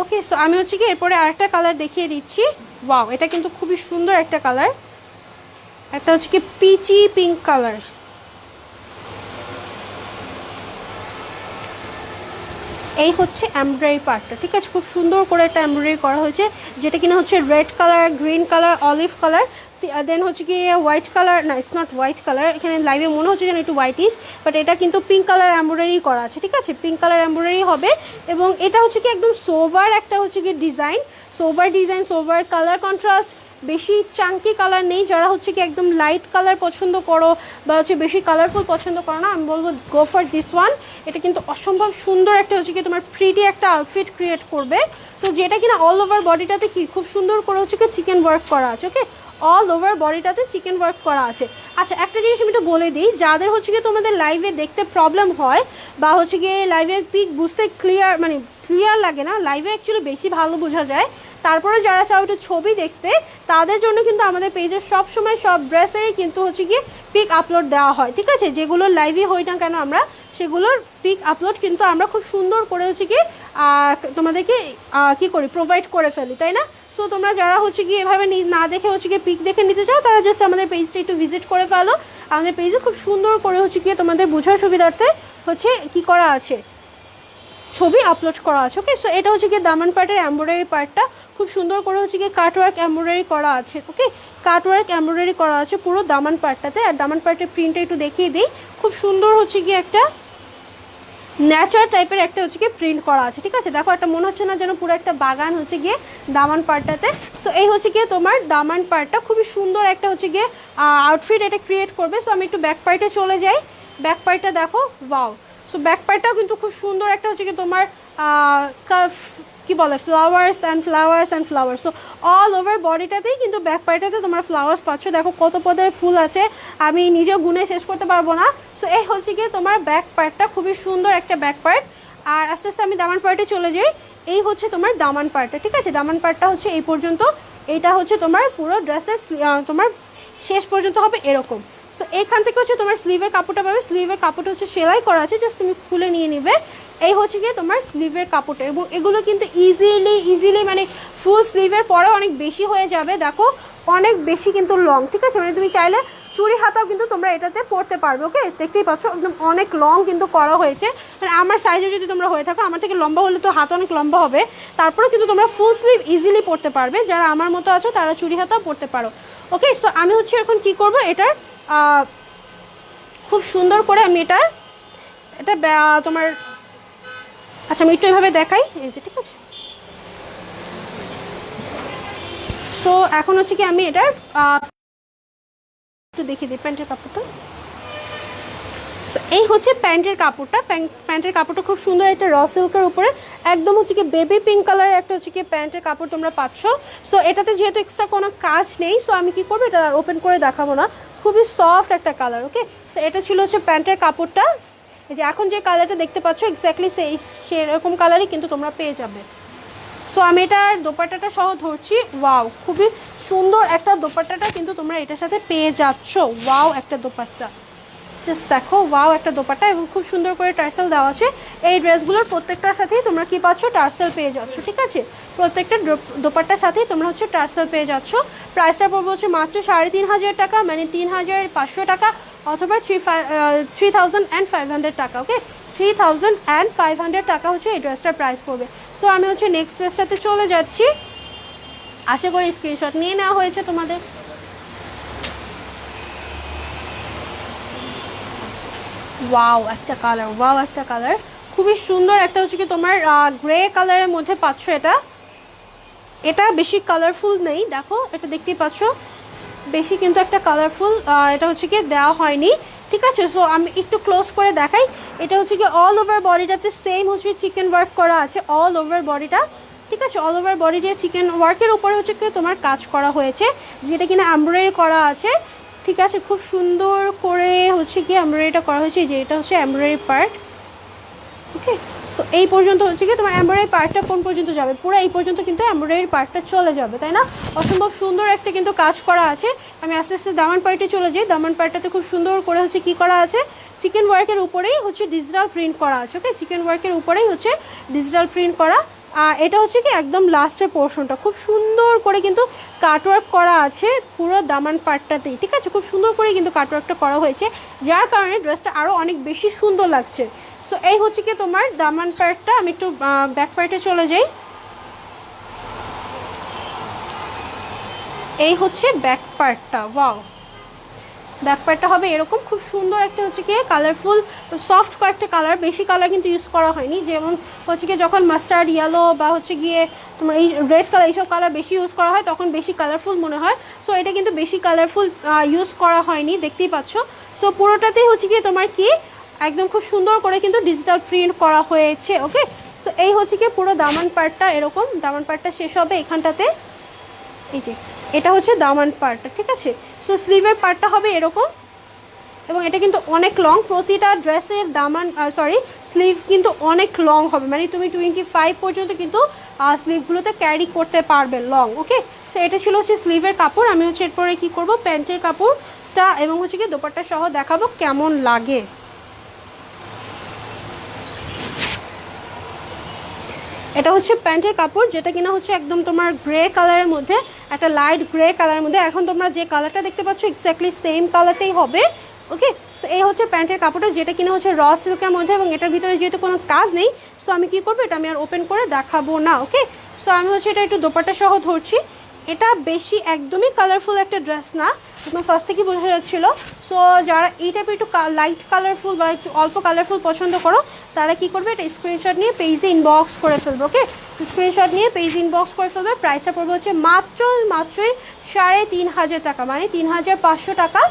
ওকে, সো আমি হচ্ছে কি এরপরে আরেকটা কালার দেখিয়ে দিচ্ছি। ওয়াও, এটা কিন্তু খুবই সুন্দর একটা কালার। একটা হচ্ছে কি পিচি পিঙ্ক কালার। এই হচ্ছে এমব্রয়ডারি পার্টটা, ঠিক আছে। খুব সুন্দর করে একটা এমব্রয়ডারি করা হয়েছে, যেটা কিনা হচ্ছে red colour, green colour, olive colour, then হচ্ছে কি হোয়াইট কালার, না ইটস নট হোয়াইট কালার, এখানে লাইভে মনে হচ্ছে যেন একটু হোয়াইটিশ, বাট এটা কিন্তু পিঙ্ক কালার এমব্রয়ডারি করা আছে, ঠিক আছে। পিঙ্ক কালার এমব্রয়ডারি হবে, এবং এটা হচ্ছে কি একদম সোবার একটা হচ্ছে কি ডিজাইন, সোবার কালার কন্ট্রাস্ট, বেশি চাঙ্কি কালার নেই। যারা হচ্ছে কি একদম লাইট কালার পছন্দ করো বা হচ্ছে বেশি কালারফুল পছন্দ করো না, আমি বলবো গো ফর দিস ওয়ান। এটা কিন্তু অসম্ভব সুন্দর একটা হচ্ছে কি তোমার প্রিটি একটা আউটফিট ক্রিয়েট করবে। তো যেটা কিনা অল ওভার বডিটাতে কি খুব সুন্দর করে হচ্ছে কি চিকেন ওয়ার্ক করা আছে। ওকে, অল ওভার বডিটাতে চিকেন ওয়ার্ক করা আছে। আচ্ছা, একটা জিনিস আমি একটু বলে দিই, যাদের হচ্ছে গিয়ে তোমাদের লাইভে দেখতে প্রবলেম হয় বা হচ্ছে গিয়ে লাইভের পিক বুঝতে ক্লিয়ার লাগে না, লাইভে অ্যাকচুয়ালি বেশি ভালো বোঝা যায়, তারপরে যারা চাও একটু ছবি দেখতে, তাদের জন্য কিন্তু আমাদের পেজে সবসময় সব ড্রেসেরই কিন্তু হচ্ছে গিয়ে পিক আপলোড দেওয়া হয়, ঠিক আছে। যেগুলো লাইভে হই না কেন আমরা, সেগুলোর পিক আপলোড কিন্তু আমরা খুব সুন্দর করে হচ্ছে কি তোমাদেরকে কি করি প্রোভাইড করে ফেলি, তাই না? সো তোমরা যারা হচ্ছে কি এভাবে না দেখে হচ্ছে কি পিক দেখে নিতে চাও তারা জাস্ট আমাদের পেজটা একটু ভিজিট করে ফেলো। আমাদের পেজে খুব সুন্দর করে হচ্ছে কি তোমাদের বোঝার সুবিধার্থে হচ্ছে কি করা আছে, ছবি আপলোড করা আছে। ওকে, সো এটা হচ্ছে কি দামান পার্টের এমব্রয়ডারি পার্টটা, খুব সুন্দর করে হচ্ছে কি কাটওয়ার্ক এমব্রয়ডারি করা আছে। ওকে, কাটওয়ার্ক এমব্রয়ডারি করা আছে পুরো দামান পার্টটাতে। আর দামান পার্টের প্রিন্টটা একটু দেখিয়ে দিই, খুব সুন্দর হচ্ছে কি একটা ন্যাচার টাইপের একটা হচ্ছে কি প্রিন্ট করা আছে। ঠিক আছে, দেখো একটা মনে হচ্ছে না যেন পুরো একটা বাগান হচ্ছে গিয়ে দামান পার্টটাতে। সো এই হচ্ছে গিয়ে তোমার দামান পার্টটা, খুবই সুন্দর একটা হচ্ছে গিয়ে আউটফিট এটা ক্রিয়েট করবে। সো আমি একটু ব্যাক পার্টে চলে যাই, ব্যাক পার্টটা দেখো, ওয়াও। সো ব্যাক পার্টটাও কিন্তু খুব সুন্দর একটা হচ্ছে কি তোমার কি বলে flowers and flowers. So all over বডিটাতেই কিন্তু ব্যাক পার্টটাতে তোমার ফ্লাওয়ার্স পাচ্ছ। দেখো কত পদের ফুল আছে, আমি নিজেও গুনে শেষ করতে পারবো না। সো এই হচ্ছে গিয়ে তোমার ব্যাক পার্টটা, খুবই সুন্দর একটা ব্যাক পার্ট। আর আস্তে আস্তে আমি দামান পার্টে চলে যাই, এই হচ্ছে তোমার দামান পার্টটা। ঠিক আছে, দামান পার্টটা হচ্ছে এই পর্যন্ত, এইটা হচ্ছে তোমার পুরো ড্রেসের তোমার শেষ পর্যন্ত হবে এরকম। সো এইখান থেকে হচ্ছে তোমার স্লিভের কাপড়টা পাবে, স্লিভের কাপড়টা হচ্ছে সেলাই করা আছে, জাস্ট তুমি খুলে নিয়ে নিবে। এই হচ্ছে গিয়ে তোমার স্লিভের কাপড়টা, এবং এগুলো কিন্তু ইজিলি মানে ফুল স্লিভের পরেও অনেক বেশি হয়ে যাবে। দেখো অনেক বেশি কিন্তু লং। ঠিক আছে, মানে তুমি চাইলে চুড়ি হাতাও কিন্তু তোমরা এটাতে পরতে পারবে। ওকে, দেখতেই পাচ্ছ একদম অনেক লং কিন্তু করা হয়েছে। মানে আমার সাইজে যদি তোমরা হয়ে থাকো, আমার থেকে লম্বা হলে তো হাত অনেক লম্বা হবে, তারপরেও কিন্তু তোমরা ফুল স্লিভ ইজিলি পরতে পারবে। যারা আমার মতো আছো তারা চুড়ি হাতাও পরতে পারো। ওকে, সো আমি হচ্ছে এখন কি করব, এটার খুব সুন্দর করে আমি এটা তোমার, আচ্ছা আমি একটু এভাবে দেখাই, এই যে ঠিক আছে। সো এখন হচ্ছে কি আমি এটার একটু দেখিয়ে দিই প্যান্টের কাপড়টা। এই হচ্ছে প্যান্টের কাপড়টা, প্যান্টের কাপড়টা খুব সুন্দর একটা র সিল্কের উপরে একদম হচ্ছে কি বেবি পিঙ্ক কালারের একটা হচ্ছে কি প্যান্টের কাপড় তোমরা পাচ্ছ। সো এটাতে যেহেতু এক্সট্রা কোনো কাজ নেই, সো আমি কি করবো, এটা ওপেন করে দেখাবো না, খুবই সফট একটা কালার। ওকে, সো এটা ছিল হচ্ছে প্যান্টের কাপড়টা। এই যে এখন যে কালারটা দেখতে পাচ্ছ এক্স্যাক্টলি সেরকম কালারই কিন্তু তোমরা পেয়ে যাবে। সো আমি এটার দোপাট্টাটা সহ ধরছি, ওয়াও খুবই সুন্দর একটা দোপাট্টাটা কিন্তু তোমরা এটার সাথে পেয়ে যাচ্ছ। ওয়াও একটা দোপাট্টা, জাস্ট দেখো, ওয়াও একটা দোপাট্টা, এবং খুব সুন্দর করে টার্সেল দেওয়া আছে। এই ড্রেসগুলোর প্রত্যেকটার সাথেই তোমরা কি পাচ্ছ, টার্সেল পেয়ে যাচ্ছ। ঠিক আছে, প্রত্যেকটা দোপাট্টার সাথেই তোমরা হচ্ছে টার্সেল পেয়ে যাচ্ছ। প্রাইসটা পড়বে হচ্ছে মাত্র 3500 টাকা, মানে 3500 টাকা, অথবা 3500 টাকা। ওকে, 3500 টাকা হচ্ছে এই ড্রেসটার প্রাইস পড়বে। সো আমি হচ্ছে নেক্সট ড্রেসটাতে চলে যাচ্ছি, আশা করি স্ক্রিনশট নিয়ে নেওয়া হয়েছে তোমাদের। ওয়াও একটা কালার, ওয়াও একটা কালার, খুবই সুন্দর একটা হচ্ছে কি তোমার গ্রে কালারের মধ্যে পাচ্ছ। এটা বেশি কালারফুল নেই, দেখো এটা দেখতেই পাচ্ছ, বেশি কিন্তু একটা কালারফুল এটা হচ্ছে কি দেওয়া হয়নি। ঠিক আছে, সো আমি একটু ক্লোজ করে দেখাই। এটা হচ্ছে কি অল ওভার বডিটাতে সেম হচ্ছে চিকেন ওয়ার্ক করা আছে, অল ওভার বডিটা। ঠিক আছে, অল ওভার বডিটা চিকেন ওয়ার্কের উপরে হচ্ছে কি তোমার কাজ করা হয়েছে, যেটা কিনা এমব্রয়ডারি করা আছে। ঠিক আছে, খুব সুন্দর করে হচ্ছে কি এমব্রয়ডারিটা করা হয়েছে, যে এটা হচ্ছে এমব্রয়ডারি পার্ট। ওকে, সো এই পর্যন্ত হচ্ছে কি তোমার এমব্রয়ডারি পার্টটা কোন পর্যন্ত যাবে, পুরো এই পর্যন্ত কিন্তু এমব্রয়ডারি পার্টটা চলে যাবে, তাই না? অসম্ভব সুন্দর একটা কিন্তু কাজ করা আছে। আমি আস্তে আস্তে দামান পার্টে চলে যাই। দামান পার্টটাতে খুব সুন্দর করে হচ্ছে কি করা আছে, চিকেন ওয়ার্কের উপরেই হচ্ছে ডিজিটাল প্রিন্ট করা আছে। ওকে, চিকেন ওয়ার্কের উপরেই হচ্ছে ডিজিটাল প্রিন্ট করা। এটা হচ্ছে কি একদম লাস্টের পোর্শনটা খুব সুন্দর করে কিন্তু কাটওয়ার্ক করা আছে পুরো দামান পার্টটাতেই। ঠিক আছে, খুব সুন্দর করে কিন্তু কাটওয়ার্কটা করা হয়েছে, যার কারণে ড্রেসটা আরও অনেক বেশি সুন্দর লাগছে। সো এই হচ্ছে কি তোমার দামান পার্টটা। আমি একটু ব্যাক পার্টে চলে যাই, এই হচ্ছে ব্যাক পার্টটা। ওয়াও, ব্যাক পার্টটা হবে এরকম, খুব সুন্দর একটা হচ্ছে কি কালারফুল সফট কয়েকটা কালার, বেশি কালার কিন্তু ইউজ করা হয়নি। যেমন হচ্ছে কি যখন মাস্টার্ড ইয়েলো বা হচ্ছে গিয়ে তোমার এই রেড কালার, এইসব কালার বেশি ইউজ করা হয় তখন বেশি কালারফুল মনে হয়। সো এটা কিন্তু বেশি কালারফুল ইউজ করা হয়নি, দেখতেই পাচ্ছ। সো পুরোটাতেই হচ্ছে কি তোমার কি একদম খুব সুন্দর করে কিন্তু ডিজিটাল প্রিন্ট করা হয়েছে। ওকে, সো এই হচ্ছে কি পুরো দামান পার্টটা এরকম। দামান পার্টটা শেষ হবে এখানটাতে, এই যে এটা হচ্ছে দামান পার্টটা। ঠিক আছে, সো স্লিভের পার্টটা হবে এরকম, এবং এটা কিন্তু অনেক লং, প্রতিটা ড্রেসের দামান স্লিভ কিন্তু অনেক লং হবে, মানে তুমি 25 পর্যন্ত কিন্তু স্লিভগুলোতে ক্যারি করতে পারবে লং। ওকে, সো এটা ছিল হচ্ছে স্লিভের কাপড়। আমি হচ্ছে এরপরে কী করবো, প্যান্টের কাপড়টা এবং হচ্ছে কি দোপাট্টা সহ দেখাবো কেমন লাগে। এটা হচ্ছে প্যান্টের কাপড়, যেটা কিনা হচ্ছে একদম তোমার গ্রে কালারের মধ্যে, একটা লাইট গ্রে কালারের মধ্যে। এখন তোমরা যে কালারটা দেখতে পাচ্ছ এক্স্যাক্টলি সেম কালারটাই হবে। ওকে, সো এই হচ্ছে প্যান্টের কাপড়টা, যেটা কিনা হচ্ছে র সিল্কের মধ্যে, এবং এটার ভিতরে যেহেতু কোনো কাজ নেই, সো আমি কি করবো, এটা আমি আর ওপেন করে দেখাবো না। ওকে, সো আমি হচ্ছে এটা একটু দোপাট্টা সহ ধরছি। এটা বেশি একদমই কালারফুল একটা ড্রেস না, একদম ফার্স্ট থেকে বোঝা যাচ্ছিলো। সো যারা এই টাইপের একটু লাইট কালারফুল বা একটু অল্প কালারফুল পছন্দ করো, তারা কি করবে, এটা স্ক্রিনশট নিয়ে পেজে ইনবক্স করে ফেলবে। ওকে, স্ক্রিনশট নিয়ে পেজে ইনবক্স করে ফেলবে। প্রাইসটা পড়বে হচ্ছে মাত্রই 3,500 টাকা, মানে 3,500 টাকা,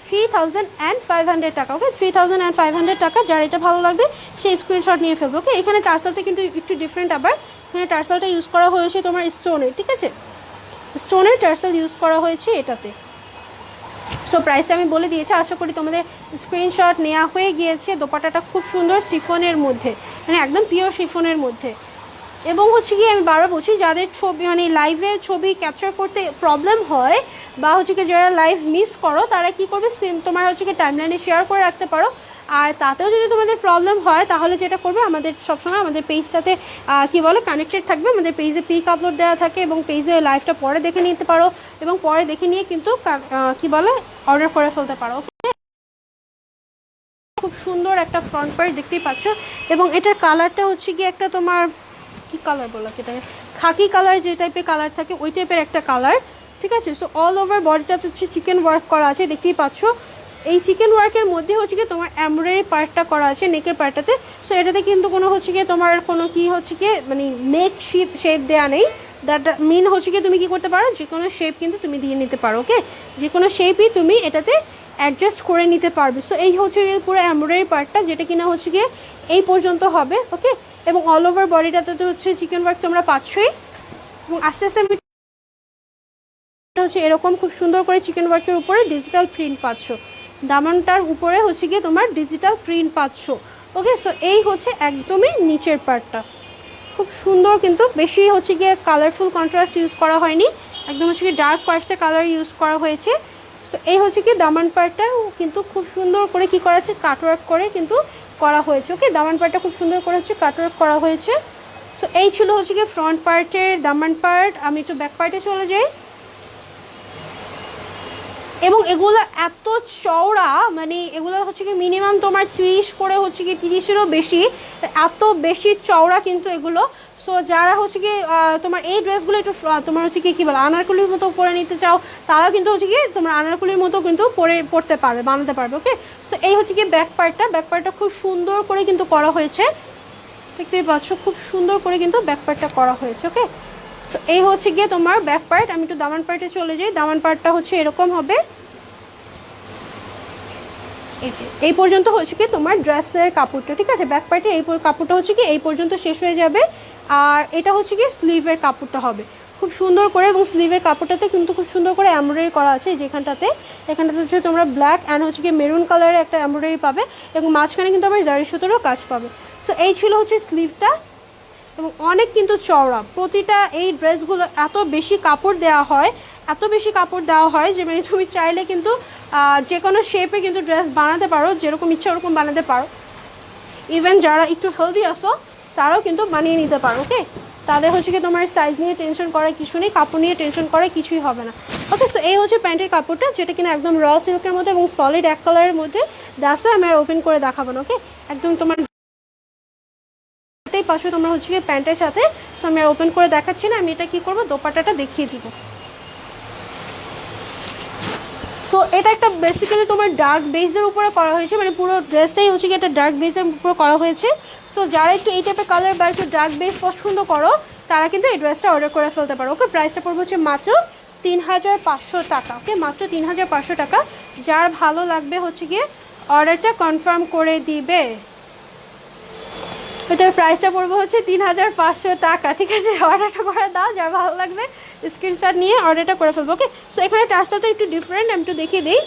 3,500 টাকা। ওকে, 3,500 টাকা। যার এটা ভালো লাগবে সেই স্ক্রিনশট নিয়ে ফেলবে। ওকে, এখানে টার্সালটা কিন্তু একটু ডিফারেন্ট, আবার এখানে টার্সালটা ইউজ করা হয়েছে তোমার স্টোনের, ঠিক আছে, স্টোনের টার্সাল ইউজ করা হয়েছে এটাতে। সো প্রাইসটা আমি বলে দিয়েছি, আশা করি তোমাদের স্ক্রিনশট নেওয়া হয়ে গিয়েছে। দোপাট্টাটা খুব সুন্দর শিফনের মধ্যে, মানে একদম পিওর শিফনের মধ্যে। এবং হচ্ছে কি আমি বারবার বলছি, যাদের ছবি মানে লাইভে ছবি ক্যাপচার করতে প্রবলেম হয়, বা হচ্ছে কি যারা লাইভ মিস করো, তারা কি করবে, তোমার হচ্ছে কি টাইমলাইনে শেয়ার করে রাখতে পারো। আর তাতেও যদি তোমাদের প্রবলেম হয়, তাহলে যেটা করবে, আমাদের সবসময় আমাদের পেজটাতে কি বলে কানেক্টেড থাকবে, আমাদের পেজে পিক আপলোড দেওয়া থাকে, এবং পেজে লাইভটা পরে দেখে নিতে পারো, এবং পরে দেখে নিয়ে কিন্তু কি বলে অর্ডার করে ফেলতে পারো। খুব সুন্দর একটা ফ্রন্ট পার্ট দেখতেই পাচ্ছ, এবং এটার কালারটা হচ্ছে কি একটা তোমার কি কালার বলা, সেটাকে খাকি কালার, যে টাইপের কালার থাকে ওই টাইপের একটা কালার, ঠিক আছে। সো অল ওভার বডিটাতে হচ্ছে চিকেন ওয়ার্ক করা আছে, দেখতেই পাচ্ছ। এই চিকেন ওয়ার্কের মধ্যে হচ্ছে কি তোমার এমব্রয়ডারি পার্টটা করা আছে নেকের পার্টটাতে। সো এটাতে কিন্তু কোনো হচ্ছে কি তোমার কোনো কি হচ্ছে কি মানে নেক শেপ দেওয়া নেই। দ্যাট মিন হচ্ছে কি তুমি কি করতে পারো, যে কোনো শেপ কিন্তু তুমি দিয়ে নিতে পারো। ওকে, যে কোনো শেপই তুমি এটাতে অ্যাডজাস্ট করে নিতে পারবে। সো এই হচ্ছে পুরো এমব্রয়ডারি পার্টটা, যেটা কিনা হচ্ছে গিয়ে এই পর্যন্ত হবে। ওকে, এবং অল ওভার বডিটাতে তো হচ্ছে চিকেন ওয়ার্ক তোমরা পাচ্ছই, এবং আস্তে আস্তে আমি হচ্ছে এরকম খুব সুন্দর করে চিকেন ওয়ার্কের উপরে ডিজিটাল প্রিন্ট পাচ্ছ, দামানটার উপরে হচ্ছে গিয়ে তোমার ডিজিটাল প্রিন্ট পাচ্ছ। ওকে, সো এই হচ্ছে একদমই নিচের পার্টটা, খুব সুন্দর, কিন্তু বেশি হচ্ছে গিয়ে কালারফুল কন্ট্রাস্ট ইউজ করা হয়নি, একদম হচ্ছে গিয়ে ডার্ক কয়েকটা কালার ইউজ করা হয়েছে। সো এই হচ্ছে কি দামান পার্টটাও কিন্তু খুব সুন্দর করে কি করা আছে, কাটওয়ার্ক করে কিন্তু করা হয়েছে। ওকে, দামান পার্টটা খুব সুন্দর করে হচ্ছে কাটওয়ার্ক করা হয়েছে। সো এই ছিল হচ্ছে গিয়ে ফ্রন্ট পার্টের দামান পার্ট। আমি একটু ব্যাক পার্টে চলে যাই। এবং এগুলো এত চওড়া, মানে এগুলো হচ্ছে কি মিনিমাম তোমার 30 করে হচ্ছে কি 30-এরও বেশি, এত বেশি চওড়া কিন্তু এগুলো। সো যারা হচ্ছে কি তোমার এই ড্রেসগুলো একটু তোমার হচ্ছে কি বলে আনারকলির মতো পরে নিতে চাও, তারাও কিন্তু হচ্ছে কি তোমার আনারকলির মতো কিন্তু পরতে পারবে, বানাতে পারবে। ওকে, সো এই হচ্ছে কি ব্যাক পার্টটা খুব সুন্দর করে কিন্তু করা হয়েছে, দেখতেই পাচ্ছ, খুব সুন্দর করে কিন্তু ব্যাক পার্টটা করা হয়েছে। ওকে, তো এই হচ্ছে গিয়ে তোমার ব্যাক পার্ট। আমি একটু দামান পার্টে চলে যাই। দামান পার্টটা হচ্ছে এরকম হবে, এই পর্যন্ত হচ্ছে কি তোমার ড্রেসের কাপড়টা, ঠিক আছে। ব্যাক পার্টের এই কাপড়টা হচ্ছে কি এই পর্যন্ত শেষ হয়ে যাবে, আর এটা হচ্ছে কি স্লিভের কাপড়টা হবে খুব সুন্দর করে, এবং স্লিভের কাপড়টাতে কিন্তু খুব সুন্দর করে এমব্রয়ডারি করা আছে। এখানটাতে হচ্ছে তোমরা ব্ল্যাক অ্যান্ড হচ্ছে কি মেরুন কালারের একটা এমব্রয়ডারি পাবে, এবং মাঝখানে কিন্তু আবার জারি সুতোরও কাজ পাবে। সো এই ছিল হচ্ছে স্লিভটা, এবং অনেক কিন্তু চওড়া প্রতিটা। এই ড্রেসগুলো এত বেশি কাপড় দেওয়া হয় যে মানে তুমি চাইলে কিন্তু যে কোনো শেপে কিন্তু ড্রেস বানাতে পারো, যেরকম ইচ্ছা ওরকম বানাতে পারো। ইভেন যারা একটু হেলদি আসো তারাও কিন্তু বানিয়ে নিতে পারো। ওকে, তাদের হচ্ছে কি তোমার সাইজ নিয়ে টেনশন করার কিছু নেই, কাপড় নিয়ে টেনশন করার কিছুই হবে না। ওকে, সো এই হচ্ছে প্যান্টের কাপড়টা, যেটা কিনা একদম র সিল্কের মধ্যে এবং সলিড এক কালারের মধ্যে। দ্যাটস আমি আর ওপেন করে দেখাবো না। ওকে, একদম তোমার পাশে তোমরা হচ্ছে কি প্যান্টের সাথে। তো আমি আর ওপেন করে দেখাচ্ছি না, আমি এটা কি করবো দোপাট্টাটা দেখিয়ে দিব। সো এটা একটা বেসিক্যালি তোমার ডার্ক বেজের উপরে করা হয়েছে, মানে পুরো ড্রেসটাই হচ্ছে কি একটা ডার্ক বেজের উপরে করা হয়েছে। সো যারা একটু এই টাইপের কালার বা একটু ডার্ক বেজ পছন্দ করো, তারা কিন্তু এই ড্রেসটা অর্ডার করে ফেলতে পারো। ওকে, প্রাইসটা পড়বে হচ্ছে মাত্র 3,500 টাকা। ওকে, মাত্র 3,500 টাকা। যার ভালো লাগবে হচ্ছে গিয়ে অর্ডারটা কনফার্ম করে দিবে। এটার প্রাইসটা পড়বে হচ্ছে 3,500 টাকা, ঠিক আছে। অর্ডারটা করে দাও, যার ভালো লাগবে স্ক্রিনশট নিয়ে অর্ডারটা করে ফেলবো। ওকে, তো এখানে টার্সেলটা একটু ডিফারেন্ট, আমি একটু দেখিয়ে দিই।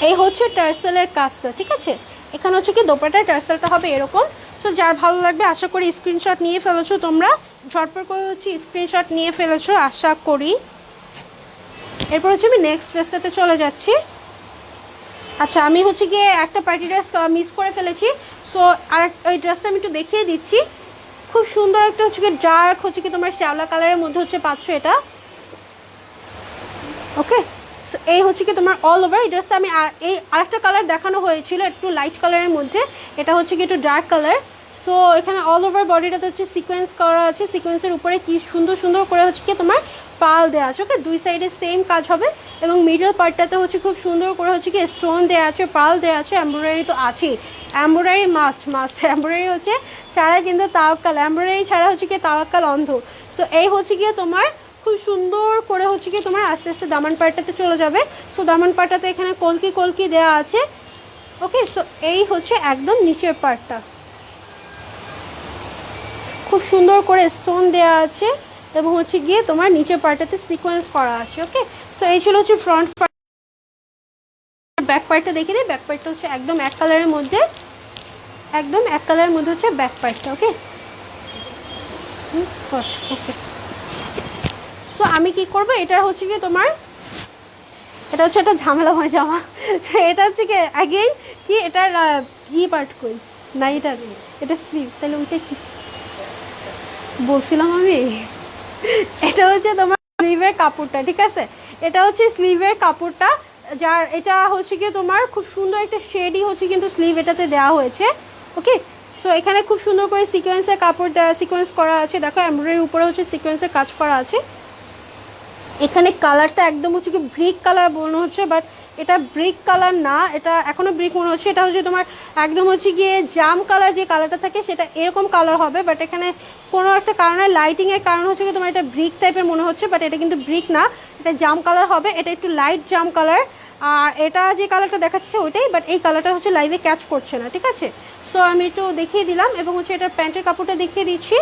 এই হচ্ছে টার্সেলের কাজটা, ঠিক আছে। এখানে হচ্ছে কি দোপাট্টার টার্সেলটা হবে এরকম। তো যার ভালো লাগবে আশা করি স্ক্রিনশট নিয়ে ফেলেছো তোমরা, ঝটপট করে হচ্ছে স্ক্রিনশট নিয়ে ফেলেছো আশা করি। এরপর হচ্ছে আমি নেক্সট ড্রেসটাতে চলে যাচ্ছি। আচ্ছা, আমি হচ্ছে গিয়ে একটা পার্টি ড্রেস মিস করে ফেলেছি। সো আর ওই ড্রেসটা আমি একটু দেখিয়ে দিচ্ছি। খুব সুন্দর একটা হচ্ছে কি ডার্ক হচ্ছে কি তোমার শ্যাওলা কালারের মধ্যে হচ্ছে পাচ্ছ এটা। ওকে, সো এই হচ্ছে কি তোমার অল ওভার। এই ড্রেসটা আমি এই আরেকটা কালার দেখানো হয়েছিল একটু লাইট কালারের মধ্যে, এটা হচ্ছে কি একটু ডার্ক কালার। সো এখানে অল ওভার বডিটাতে হচ্ছে সিকোয়েন্স করা আছে, সিকোয়েন্সের উপরে কি সুন্দর সুন্দর করে হচ্ছে কি তোমার পাল দেওয়া আছে। ওকে, দুই সাইডে সেম কাজ হবে এবং মিডল পার্টটাতে হচ্ছে খুব সুন্দর করে হচ্ছে কি স্টোন দেওয়া আছে, পাল দেওয়া আছে, এমব্রয়ডারি তো আছেই। এমব্রয়ডারি মাস্ট এমব্রয়ডারি হচ্ছে ছাড়া কিন্তু তাওয়াক্কাল, এমব্রয়ডারি ছাড়া হচ্ছে কি তাওয়াক্কাল অন্ধ। সো এই হচ্ছে গিয়ে তোমার খুব সুন্দর করে হচ্ছে কি তোমার আস্তে আস্তে দামান পাটটাতে চলে যাবে। সো দামান পাটটাতে এখানে কলকি কলকি দেওয়া আছে। ওকে, সো এই হচ্ছে একদম নিচের পার্টটা, খুব সুন্দর করে স্টোন দেওয়া আছে এবং হচ্ছে গিয়ে তোমার নিচের পার্টটাতে সিকোয়েন্স করা আছে। ওকে, সো এই ছিল হচ্ছে ফ্রন্ট পার্ট। ব্যাক পার্টটা দেখে দিই, ব্যাক পার্টটা হচ্ছে একদম এক কালারের মধ্যে, একদম এক কালারের মধ্যে হচ্ছে ব্যাক পার্টটা। ওকে ওকে, সো আমি কি করব, এটা হচ্ছে কি তোমার, এটা হচ্ছে একটা ঝামেলাময় জামা। এটা হচ্ছে কি অ্যাগেইন কি এটার পার্ট কই না, এটা স্লিভ, তাহলে ওইটা কি বলছিলাম আমি। এটা হচ্ছে তোমার স্লিভের কাপড়টা, ঠিক আছে, এটা হচ্ছে স্লিভের কাপড়টা, যার এটা হচ্ছে কি তোমার খুব সুন্দর একটা শেডই হচ্ছে কিন্তু স্লিভ এটাতে দেওয়া হয়েছে। ওকে, সো এখানে খুব সুন্দর করে সিকোয়েন্সের কাপড় দেওয়া, সিকোয়েন্স করা আছে, দেখো এমব্রয়ডারির উপরে হচ্ছে সিকোয়েন্সের কাজ করা আছে। এখানে কালারটা একদম হচ্ছে কি ব্রিক কালার মনে হচ্ছে, বাট এটা ব্রিক কালার না, এটা এখনও ব্রিক মনে হচ্ছে। এটা হচ্ছে তোমার একদম হচ্ছে গিয়ে জাম কালার, যে কালারটা থাকে সেটা এরকম কালার হবে, বাট এখানে কোনো একটা কারণে লাইটিংয়ের কারণ হচ্ছে কি তোমার এটা ব্রিক টাইপের মনে হচ্ছে, বাট এটা কিন্তু ব্রিক না, এটা জাম কালার হবে। এটা একটু লাইট জাম কালার, আর এটা যে কালারটা দেখাচ্ছে ওইটাই, বাট এই কালারটা হচ্ছে লাইভে ক্যাচ করছে না, ঠিক আছে। সো আমি একটু দেখিয়ে দিলাম এবং হচ্ছে এটার প্যান্টের কাপড়টা দেখিয়ে দিচ্ছি।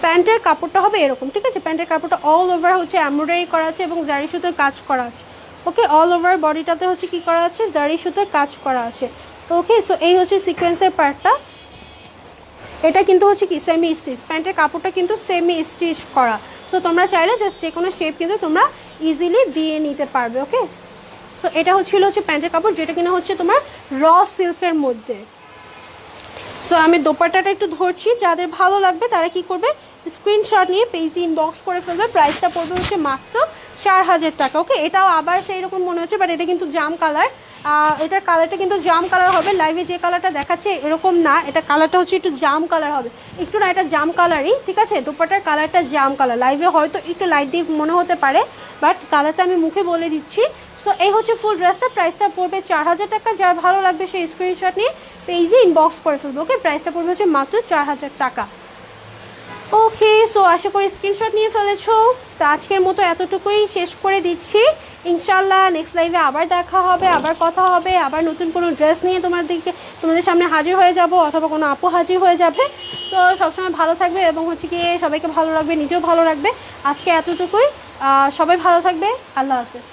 প্যান্টের কাপড়টা হবে এরকম, ঠিক আছে, প্যান্টের কাপড়টা অল ওভার হচ্ছে এমব্রয়ডারি করা আছে এবং জারি সুতোর কাজ করা আছে। ওকে, অল ওভার বডিটাতে হচ্ছে কি করা আছে, জারি সুতোর কাজ করা আছে। ওকে, সো এই হচ্ছে সিকোয়েন্সের পার্টটা। এটা কিন্তু হচ্ছে কি সেমি স্টিচ, প্যান্টের কাপড়টা কিন্তু সেমি স্টিচ করা। সো তোমরা চাইলে জাস্ট যে কোনো শেপ কিন্তু তোমরা ইজিলি দিয়ে নিতে পারবে। ওকে, সো এটা হচ্ছে প্যান্টের কাপড়, যেটা কিনা হচ্ছে তোমার র সিল্কের মধ্যে। সো আমি দোপাট্টাটা একটু ধরছি, যাদের ভালো লাগবে তারা কি করবে, স্ক্রিনশট নিয়ে পেজে ইনবক্স করে ফেলবে। প্রাইসটা পড়বে হচ্ছে মাত্র 4000 টাকা। ওকে, এটাও আবার সেই রকম মনে হচ্ছে, বাট এটা কিন্তু জাম কালার, এটার কালারটা কিন্তু জাম কালার হবে। লাইভে যে কালারটা দেখাচ্ছে এরকম না, এটা কালারটা হচ্ছে একটু জাম কালার হবে, একটু না, এটা জাম কালারই, ঠিক আছে, দোপাট্টার কালারটা জাম কালার। লাইভে হয়তো একটু লাইট ডিপ মনে হতে পারে, বাট কালারটা আমি মুখে বলে দিচ্ছি। সো এই হচ্ছে ফুল ড্রেসটা, প্রাইসটা পড়বে 4000 টাকা। যার ভালো লাগবে সেই স্ক্রিনশট নিয়ে পেজে ইনবক্স করে ফেলবে। ওকে, প্রাইসটা পড়বে হচ্ছে মাত্র 4000 টাকা। ওকে, সো আশা করি স্ক্রিনশট নিয়ে ফেলেছো। তো আজকের মতো এতটুকুই শেষ করে দিচ্ছি। ইনশাল্লাহ নেক্সট লাইভে আবার দেখা হবে, আবার কথা হবে, আবার নতুন কোনো ড্রেস নিয়ে তোমাদের সামনে হাজির হয়ে যাব, অথবা কোনো আপু হাজির হয়ে যাবে। তো সবসময় ভালো থাকবে এবং হচ্ছে কি সবাইকে ভালো রাখবে, নিজেও ভালো রাখবে। আজকে এতটুকুই, সবাই ভালো থাকবে, আল্লাহ হাফেজ।